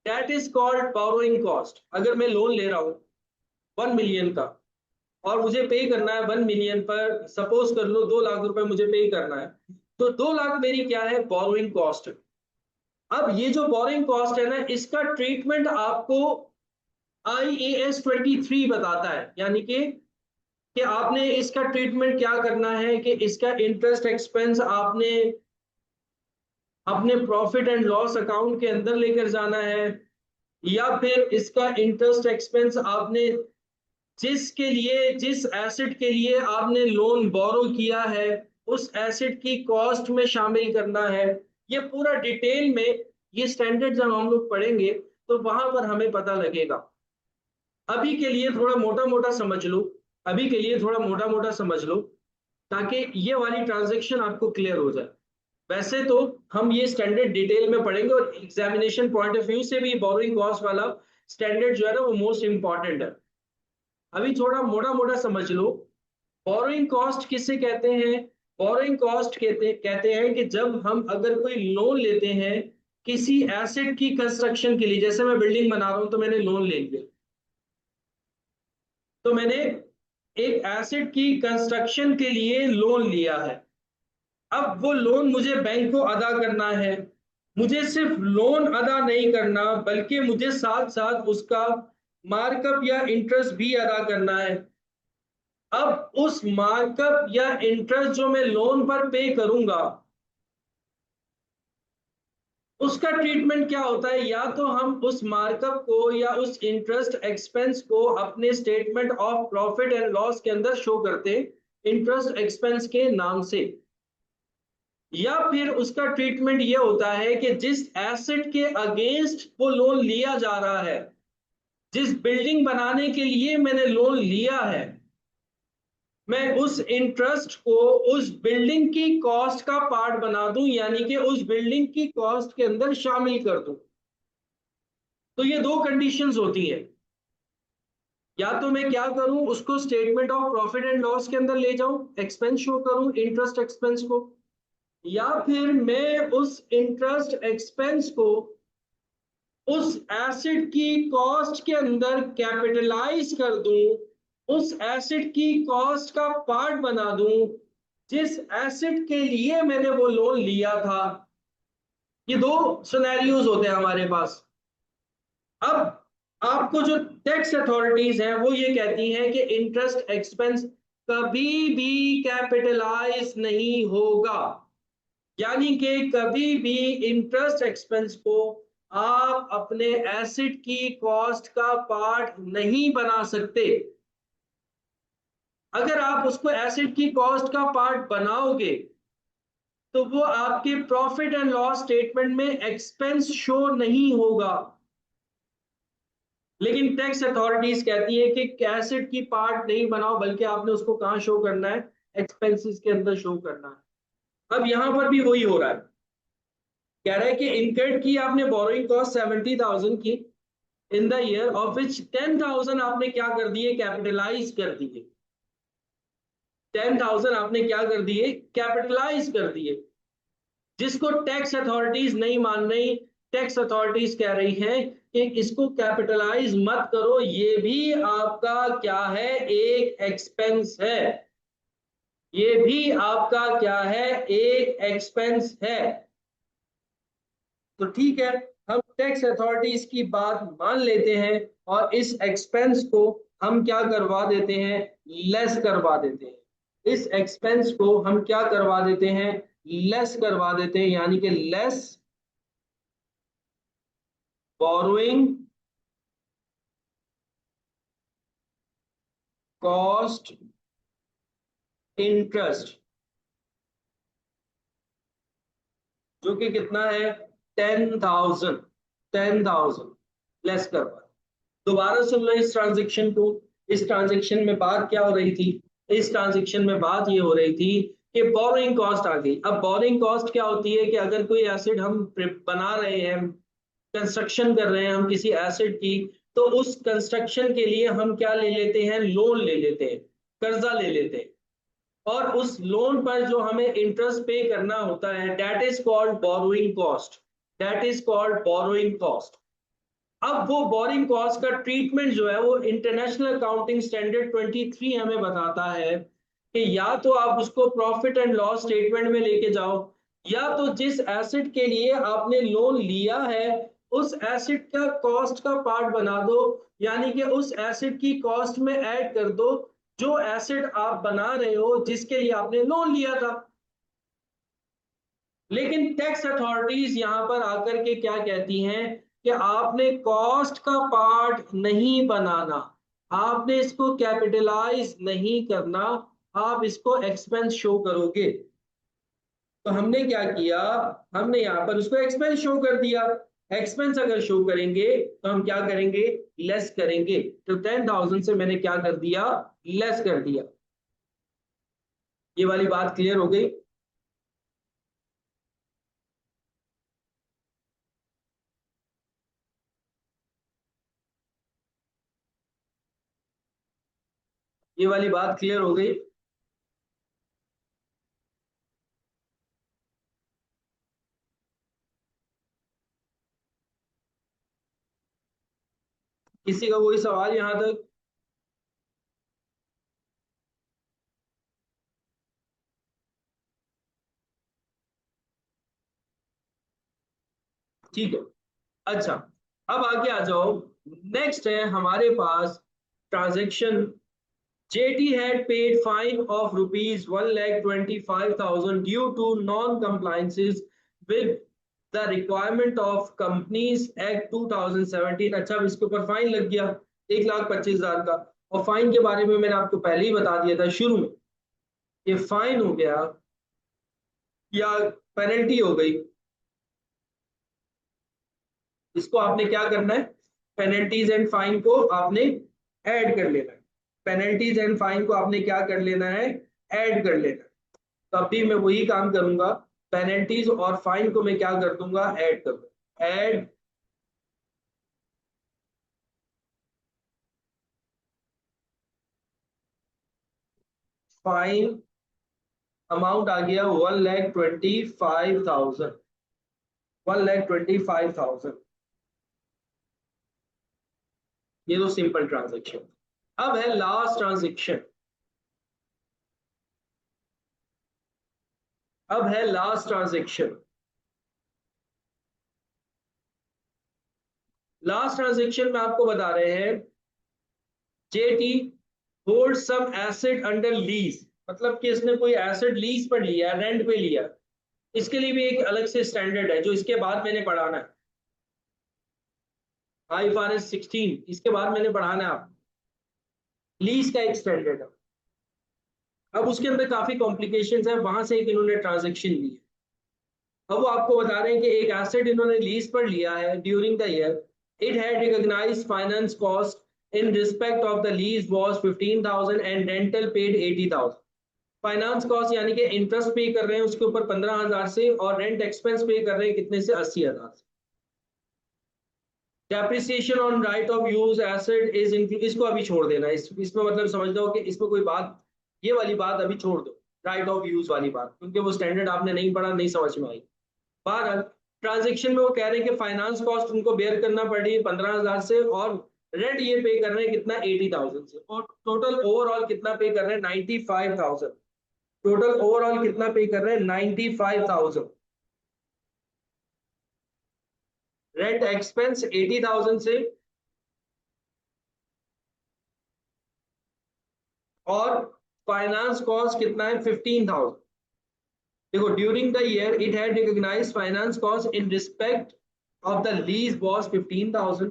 That is called borrowing cost. अगर मैं लोन ले रहा हूं 1 मिलियन का और मुझे पे करना है 1 मिलियन पर, सपोज कर लो 2 लाख रुपए मुझे पे करना है, तो 2 लाख मेरी क्या है, बोरोइंग कॉस्ट। अब ये जो बोरोइंग कॉस्ट है ना, इसका ट्रीटमेंट आपको IAS 23 बताता है, यानी कि आपने इसका ट्रीटमेंट क्या करना है, कि इसका इंटरेस्ट एक्सपेंस आपने अपने प्रॉफिट एंड लॉस अकाउंट के अंदर लेकर जाना है, या फिर इसका इंटरेस्ट एक्सपेंस आपने जिसके लिए, जिस एसेट के लिए आपने लोन बोरो किया है, उस एसेट की कॉस्ट में शामिल करना है। ये पूरा डिटेल में, ये स्टैंडर्ड जब हम लोग पढ़ेंगे तो वहां पर हमें पता लगेगा। अभी के लिए थोड़ा मोटा मोटा समझ लो, अभी के लिए थोड़ा मोटा मोटा समझ लो, ताकि ये वाली ट्रांजेक्शन आपको क्लियर हो जाए। वैसे तो हम ये स्टैंडर्ड डिटेल में पढ़ेंगे, और एग्जामिनेशन पॉइंट ऑफ व्यू से भी बोरोइंग कॉस्ट वाला स्टैंडर्ड जो है ना वो मोस्ट इंपॉर्टेंट है। अभी थोड़ा मोटा मोटा समझ लो। बोरोइंग कॉस्ट किसे कहते हैं? बोरोइंग कॉस्ट कहते हैं कि जब हम अगर कोई लोन लेते हैं किसी एसेट की कंस्ट्रक्शन के लिए, जैसे मैं बिल्डिंग बना रहा हूं तो मैंने लोन ले लिया, तो मैंने एक एसेट की कंस्ट्रक्शन के लिए लोन लिया है। अब वो लोन मुझे बैंक को अदा करना है। मुझे सिर्फ लोन अदा नहीं करना, बल्कि मुझे साथ साथ उसका मार्कअप या इंटरेस्ट भी अदा करना है। अब उस मार्कअप या इंटरेस्ट जो मैं लोन पर पे करूंगा, उसका ट्रीटमेंट क्या होता है? या तो हम उस मार्कअप को या उस इंटरेस्ट एक्सपेंस को अपने statement of profit and loss के अंदर शो करते हैं इंटरेस्ट एक्सपेंस के नाम से, या फिर उसका ट्रीटमेंट ये होता है कि जिस एसेट के अगेंस्ट वो लोन लिया जा रहा है, जिस बिल्डिंग बनाने के लिए मैंने लोन लिया है, मैं उस इंटरेस्ट को उस बिल्डिंग की कॉस्ट का पार्ट बना दूं, यानी कि उस बिल्डिंग की कॉस्ट के अंदर शामिल कर दूं। तो ये दो कंडीशंस होती हैं। या तो मैं क्या करूं, उसको statement of profit and loss के अंदर ले जाऊं, एक्सपेंस शो करूं इंटरेस्ट एक्सपेंस को, या फिर मैं उस इंटरेस्ट एक्सपेंस को उस एसेट की कॉस्ट के अंदर कैपिटलाइज कर दूं, उस एसेट की कॉस्ट का पार्ट बना दूं जिस एसेट के लिए मैंने वो लोन लिया था। ये दो सिनेरियोज होते हैं हमारे पास। अब आपको जो टैक्स अथॉरिटीज हैं वो ये कहती हैं कि इंटरेस्ट एक्सपेंस कभी भी कैपिटलाइज नहीं होगा, यानी कि कभी भी इंटरेस्ट एक्सपेंस को आप अपने एसेट की कॉस्ट का पार्ट नहीं बना सकते। अगर आप उसको एसेट की कॉस्ट का पार्ट बनाओगे तो वो आपके प्रॉफिट एंड लॉस स्टेटमेंट में एक्सपेंस शो नहीं होगा। लेकिन टैक्स अथॉरिटीज कहती है कि एसेट की पार्ट नहीं बनाओ, बल्कि आपने उसको कहां शो करना है? एक्सपेंसेस के अंदर शो करना है। अब यहां पर भी वही हो रहा है, कह रहा है कि इनकर्ड की आपने बोरोइंग कॉस्ट 70,000 की in the year, of which 10,000 आपने क्या कर दिए? कैपिटलाइज कर दिए। 10,000 आपने क्या कर दिए? कैपिटलाइज कर दिए, जिसको टैक्स अथॉरिटीज नहीं मान रही। टैक्स अथॉरिटीज कह रही हैं कि इसको कैपिटलाइज मत करो, ये भी आपका क्या है? एक एक्सपेंस है। ये भी आपका क्या है? एक एक्सपेंस है। तो ठीक है, हम टैक्स अथॉरिटीज की बात मान लेते हैं और इस एक्सपेंस को हम क्या करवा देते हैं? लेस करवा देते हैं। इस एक्सपेंस को हम क्या करवा देते हैं? लेस करवा देते हैं, यानी कि लेस बोरोइंग कॉस्ट इंटरेस्ट, जो कि कितना है? 10,000। 10,000 लेस करवा। दोबारा सुन लो इस ट्रांजेक्शन को। इस ट्रांजेक्शन में बात क्या हो रही थी? इस ट्रांजेक्शन में बात ये हो रही थी कि बोरोइंग कॉस्ट आ गई। अब बोरोइंग कॉस्ट क्या होती है कि अगर कोई एसेट हम बना रहे हैं, कंस्ट्रक्शन कर रहे हैं हम किसी एसेट की, तो उस कंस्ट्रक्शन के लिए हम क्या ले लेते हैं? लोन ले लेते हैं, कर्जा ले लेते हैं, और उस लोन पर जो हमें इंटरेस्ट पे करना होता है, that is called borrowing cost. That is called borrowing cost. अब वो बोरिंग कॉस्ट का ट्रीटमेंट जो है वो इंटरनेशनल अकाउंटिंग स्टैंडर्ड 23 हमें बताता है कि या तो आप उसको प्रॉफिट एंड लॉस स्टेटमेंट में लेके जाओ, या तो जिस एसेट के लिए आपने लोन लिया है उस एसेट का कॉस्ट का पार्ट बना दो, यानी कि उस एसेट की कॉस्ट में ऐड कर दो जो एसेट आप बना रहे हो जिसके लिए आपने लोन लिया था। लेकिन टैक्स अथॉरिटीज यहां पर आकर के क्या कहती हैं कि आपने कॉस्ट का पार्ट नहीं बनाना, आपने इसको कैपिटलाइज नहीं करना, आप इसको एक्सपेंस शो करोगे। तो हमने क्या किया, हमने यहाँ पर उसको एक्सपेंस शो कर दिया। एक्सपेंस अगर शो करेंगे तो हम क्या करेंगे, लेस करेंगे। तो 10,000 से मैंने क्या कर दिया, लेस कर दिया। ये वाली बात क्लियर हो गई। ये वाली बात क्लियर हो गई। किसी का कोई सवाल यहां तक? ठीक है। अच्छा, अब आगे आ जाओ। नेक्स्ट है हमारे पास transaction. JT had paid fine of rupees 1,25,000 due to non-compliances with the requirement of Companies Act 2017। अच्छा, अब इसके ऊपर फाइन लग गया 1,25,000 का। और फाइन के बारे में मैंने आपको पहले ही बता दिया था शुरू में, ये फाइन हो गया या पेनल्टी हो गई। इसको आपने क्या करना है, पेनल्टीज एंड फाइन को आपने ऐड कर लेना है। पेनल्टीज एंड फाइन को आपने क्या कर लेना है, ऐड कर लेना है। तो अभी मैं वही काम करूंगा, पेनल्टीज और फाइन को मैं क्या कर दूंगा, ऐड कर दूंगा। ऐड फाइन अमाउंट आ गया 1,25,000। 1,25,000, ये तो सिंपल ट्रांजेक्शन। अब है लास्ट ट्रांजेक्शन। अब है लास्ट ट्रांजेक्शन। लास्ट ट्रांजेक्शन में आपको बता रहे हैं, JT hold some asset under lease. मतलब कि इसने कोई एसेट लीज पर लिया, रेंट पे लिया। इसके लिए भी एक अलग से स्टैंडर्ड है जो इसके बाद मैंने पढ़ाना है, IFRS 16, इसके बाद मैंने पढ़ाना है आप। लीज का एक स्टैंडर्ड है। अब उसके अंदर काफी कॉम्प्लिकेशंस है, वहां से एक इन्होंने ट्रांजेक्शन ली है। अब वो आपको बता रहे हैं कि एक एसेट इन्होंने लीज पर लिया है during the year. It had recognised finance cost in respect of the lease was 15,000 and rental paid 80,000। Finance cost यानी कि इंटरेस्ट पे कर रहे हैं उसके ऊपर 15,000 से, और रेंट एक्सपेंस पे कर रहे हैं कितने से, 80,000 से। Depreciation on right of use asset is include, इसको अभी छोड़ देना। इसमें मतलब समझ लो कि इसमें कोई बात, ये वाली बात अभी छोड़ दो, राइट ऑफ यूज वाली बात, क्योंकि वो स्टैंडर्ड आपने नहीं पढ़ा, नहीं समझ में आई। बहरहाल ट्रांजेक्शन में वो कह रहे हैं कि फाइनेंस कॉस्ट उनको बेयर करना पड़ रही है 15,000 से, और रेंट ये पे कर रहे हैं कितना, 80,000 से, और टोटल ओवरऑल कितना पे कर रहे हैं, 95,000। टोटल ओवरऑल कितना पे कर रहे हैं, 95,000। रेंट एक्सपेंस 80,000 से, और फाइनेंस कॉस्ट कितना है, 15,000। देखो, during the year it had recognised finance cost in respect of the lease was 15,000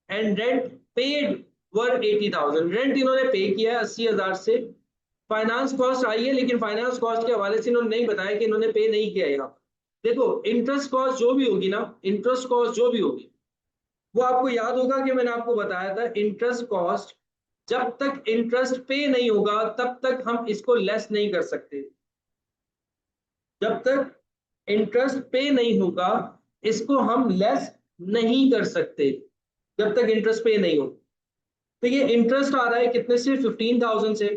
and rent paid were 80,000। Rent इन्होंने पे किया है 80,000 से। फाइनेंस कॉस्ट आई है, लेकिन फाइनेंस कॉस्ट के हवाले से इन्होंने नहीं बताया कि इन्होंने पे नहीं किया है यहाँ। देखो, इंटरेस्ट कॉस्ट जो भी होगी ना, इंटरेस्ट कॉस्ट जो भी होगी, वो आपको याद होगा कि मैंने आपको बताया था, इंटरेस्ट कॉस्ट जब तक इंटरेस्ट पे नहीं होगा तब तक हम इसको लेस नहीं कर सकते। जब तक इंटरेस्ट पे नहीं होगा इसको हम लेस नहीं कर सकते, जब तक इंटरेस्ट पे नहीं हो। तो ये इंटरेस्ट आ रहा है कितने से, 15,000 से।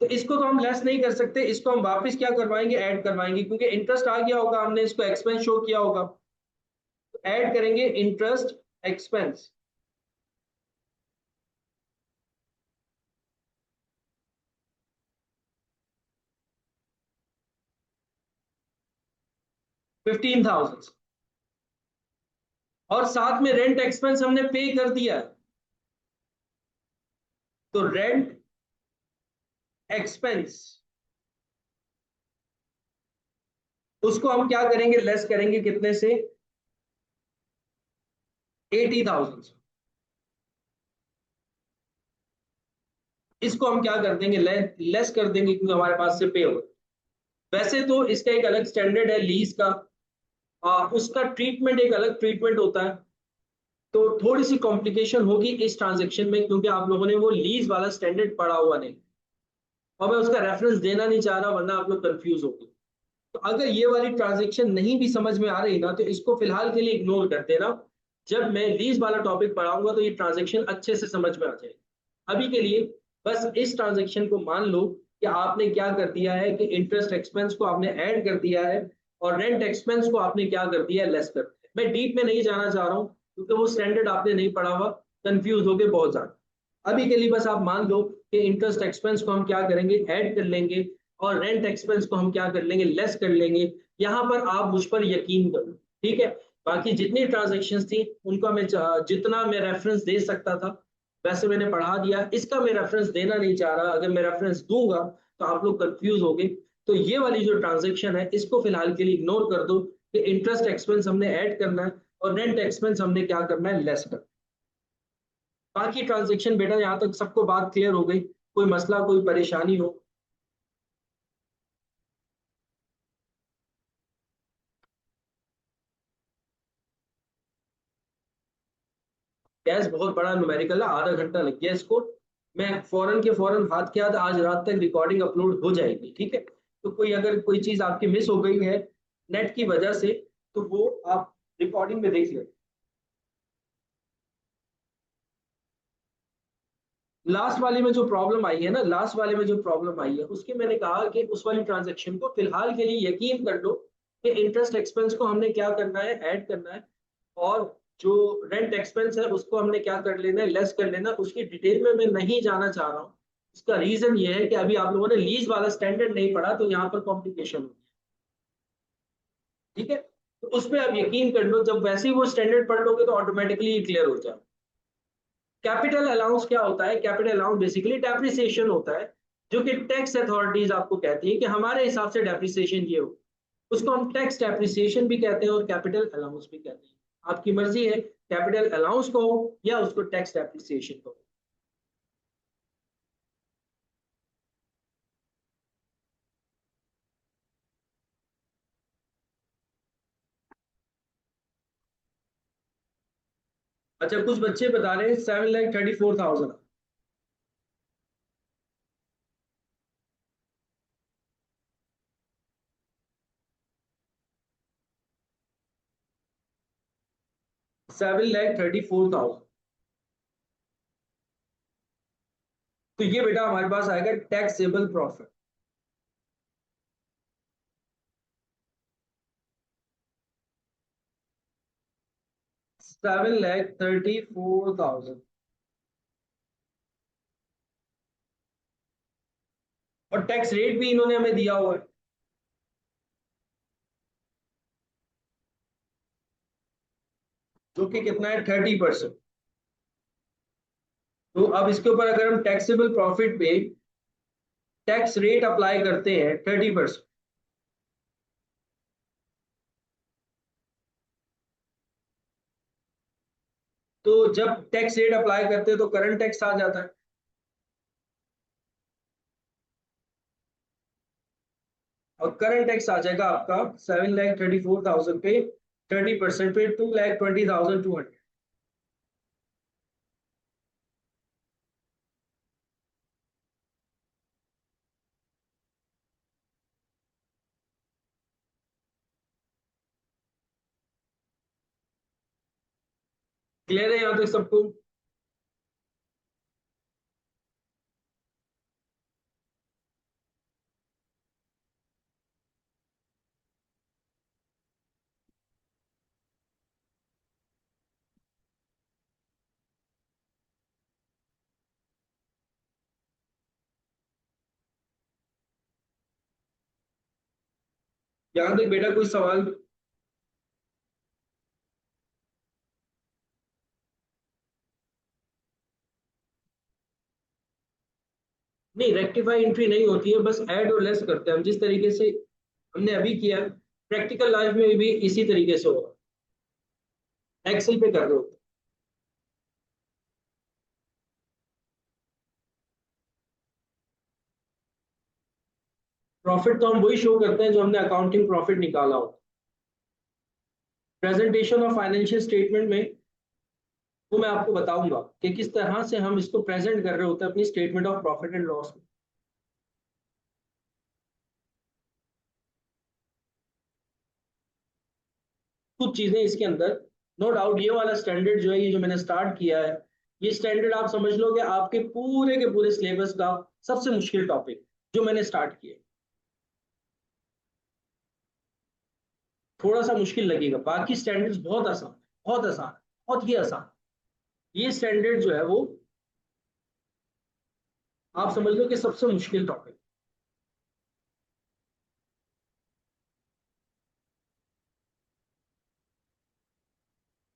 तो इसको तो हम लेस नहीं कर सकते, इसको हम वापस क्या करवाएंगे, ऐड करवाएंगे, क्योंकि इंटरेस्ट आ गया होगा, हमने इसको एक्सपेंस शो किया होगा। तो ऐड करेंगे इंटरेस्ट एक्सपेंस। 15,000, और साथ में रेंट एक्सपेंस हमने पे कर दिया। तो रेंट एक्सपेंस उसको हम क्या करेंगे, लेस करेंगे कितने से, 80,000। इसको हम क्या कर देंगे, लेस कर देंगे क्योंकि हमारे पास से पे हो। वैसे तो इसका एक अलग स्टैंडर्ड है लीज का, उसका ट्रीटमेंट एक अलग ट्रीटमेंट होता है। तो थोड़ी सी कॉम्प्लिकेशन होगी इस ट्रांजेक्शन में क्योंकि आप लोगों ने वो लीज वाला स्टैंडर्ड पढ़ा हुआ नहीं, और मैं उसका रेफरेंस देना नहीं चाह रहा वरना आप लोग कंफ्यूज हो गए। तो अगर ये वाली ट्रांजेक्शन नहीं भी समझ में आ रही ना तो इसको फिलहाल के लिए इग्नोर कर देना। जब मैं लीज वाला टॉपिक पढ़ाऊंगा तो ये ट्रांजेक्शन अच्छे से समझ में आ जाएगी। अभी के लिए बस इस ट्रांजेक्शन को मान लो कि आपने क्या कर दिया है कि इंटरेस्ट एक्सपेंस को आपने ऐड कर दिया है और रेंट एक्सपेंस को आपने क्या कर दिया है, लेस कर दिया है। मैं डीप में नहीं जाना चाह रहा हूँ क्योंकि वो स्टैंडर्ड आपने नहीं पढ़ा हुआ, कंफ्यूज हो गए बहुत ज्यादा। अभी के लिए बस आप मान लो कि इंटरेस्ट एक्सपेंस को हम क्या करेंगे, ऐड कर लेंगे, और रेंट एक्सपेंस को हम क्या कर लेंगे, लेस कर लेंगे। यहां पर आप मुझ पर यकीन करो, ठीक है। बाकी जितनी ट्रांजेक्शन थी उनका मैं जितना मैं रेफरेंस दे सकता था वैसे मैंने पढ़ा दिया। इसका मैं रेफरेंस देना नहीं चाह रहा, अगर मैं रेफरेंस दूंगा तो आप लोग कंफ्यूज हो गए। तो ये वाली जो ट्रांजेक्शन है इसको फिलहाल के लिए इग्नोर कर दो कि इंटरेस्ट एक्सपेंस हमने ऐड करना है और रेंट एक्सपेंस हमने क्या करना है, लेस करना है। बाकी ट्रांजेक्शन बेटा यहाँ तक सबको बात क्लियर हो गई, कोई मसला कोई परेशानी हो? गैस बहुत बड़ा न्यूमेरिकल है, आधा घंटा लग गया इसको। मैं फौरन के फौरन हाथ के हाथ आज रात तक रिकॉर्डिंग अपलोड हो जाएगी, ठीक है। तो कोई अगर कोई चीज आपकी मिस हो गई है नेट की वजह से तो वो आप रिकॉर्डिंग में देख लें। लास्ट वाले में जो प्रॉब्लम आई है ना, लास्ट वाले में जो प्रॉब्लम आई है उसके मैंने कहा कि उस वाली ट्रांजेक्शन को फिलहाल के लिए यकीन कर लो कि इंटरेस्ट एक्सपेंस को हमने क्या करना है, ऐड करना है, और जो रेंट एक्सपेंस है उसको हमने क्या कर लेना है, लेस कर लेना। उसकी डिटेल में मैं नहीं जाना चाह रहा हूँ। इसका रीजन ये है कि अभी आप लोगों ने लीज वाला स्टैंडर्ड नहीं पढ़ा तो यहाँ पर कॉम्प्लिकेशन होगी, ठीक है। तो उस पर आप यकीन कर लो, जब वैसे ही वो स्टैंडर्ड पढ़ लोगे तो ऑटोमेटिकली क्लियर हो जाए। कैपिटल अलाउंस क्या होता है? कैपिटल अलाउंस बेसिकली डेप्रिसिएशन होता है, जो कि टैक्स अथॉरिटीज आपको कहती है कि हमारे हिसाब से डेप्रिसिएशन ये हो। उसको हम टैक्स डेप्रिसिएशन भी कहते हैं और कैपिटल अलाउंस भी कहते हैं। आपकी मर्जी है कैपिटल अलाउंस को या उसको टैक्स डेप्रिसिएशन को। अच्छा, कुछ बच्चे बता रहे हैं 7,34,000। 7,34,000। तो ये बेटा हमारे पास आएगा टैक्सेबल प्रॉफिट। 7,34,000 और टैक्स रेट भी इन्होंने हमें दिया हुआ है, जो कि कितना है, 30%। तो अब इसके ऊपर अगर हम टैक्सेबल प्रॉफिट पे टैक्स रेट अप्लाई करते हैं 30%, तो जब टैक्स रेट अप्लाई करते हैं तो करंट टैक्स आ जाता है। और करंट टैक्स आ जाएगा आपका 7,34,000 पे 30% पे 2,20,200। क्लियर है यहाँ तक सबको? यहाँ तक बेटा कोई सवाल? नहीं, रेक्टिफाई एंट्री नहीं होती है, बस ऐड और लेस करते हैं हम जिस तरीके से हमने अभी किया। प्रैक्टिकल लाइफ में भी इसी तरीके से होगा, एक्सेल पे कर रहे हो। प्रॉफिट तो हम वही शो करते हैं जो हमने अकाउंटिंग प्रॉफिट निकाला हो। प्रेजेंटेशन ऑफ फाइनेंशियल स्टेटमेंट में वो मैं आपको बताऊंगा कि किस तरह से हम इसको प्रेजेंट कर रहे होते हैं अपनी statement of profit and loss में। कुछ चीजें इसके अंदर, नो डाउट ये वाला स्टैंडर्ड जो है, ये जो मैंने स्टार्ट किया है, ये स्टैंडर्ड आप समझ लो कि आपके पूरे के पूरे सिलेबस का सबसे मुश्किल टॉपिक जो मैंने स्टार्ट किया। थोड़ा सा मुश्किल लगेगा, बाकी स्टैंडर्ड्स बहुत आसान है, बहुत आसान है, बहुत ही आसान। ये स्टैंडर्ड जो है वो आप समझ लो कि सबसे मुश्किल टॉपिक।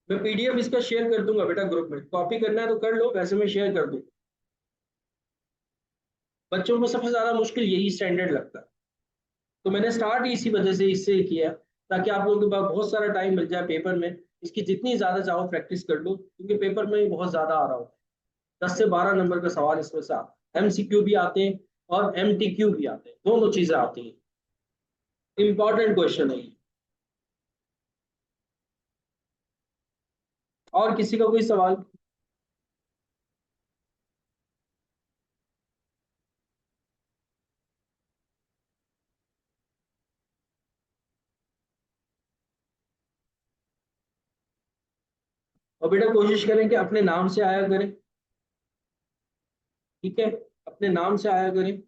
मैं पीडीएफ इसका शेयर कर दूंगा बेटा, ग्रुप में कॉपी करना है तो कर लो, वैसे मैं शेयर कर दूँ। बच्चों को सबसे ज्यादा मुश्किल यही स्टैंडर्ड लगता है, तो मैंने स्टार्ट ही इसी वजह से इससे किया, ताकि आप लोगों के पास बहुत सारा टाइम मिल जाए पेपर में। इसकी जितनी ज्यादा चाहो प्रैक्टिस कर लो, क्योंकि पेपर में बहुत ज्यादा आ रहा होता है। 10 से 12 नंबर का सवाल इसमें से आता है, एमसीक्यू भी आते हैं और एमटीक्यू भी आते हैं, दोनों चीजें आती हैं। इंपॉर्टेंट क्वेश्चन है ये। और किसी का कोई सवाल? और बेटा कोशिश करें कि अपने नाम से आया करें, ठीक है, अपने नाम से आया करें।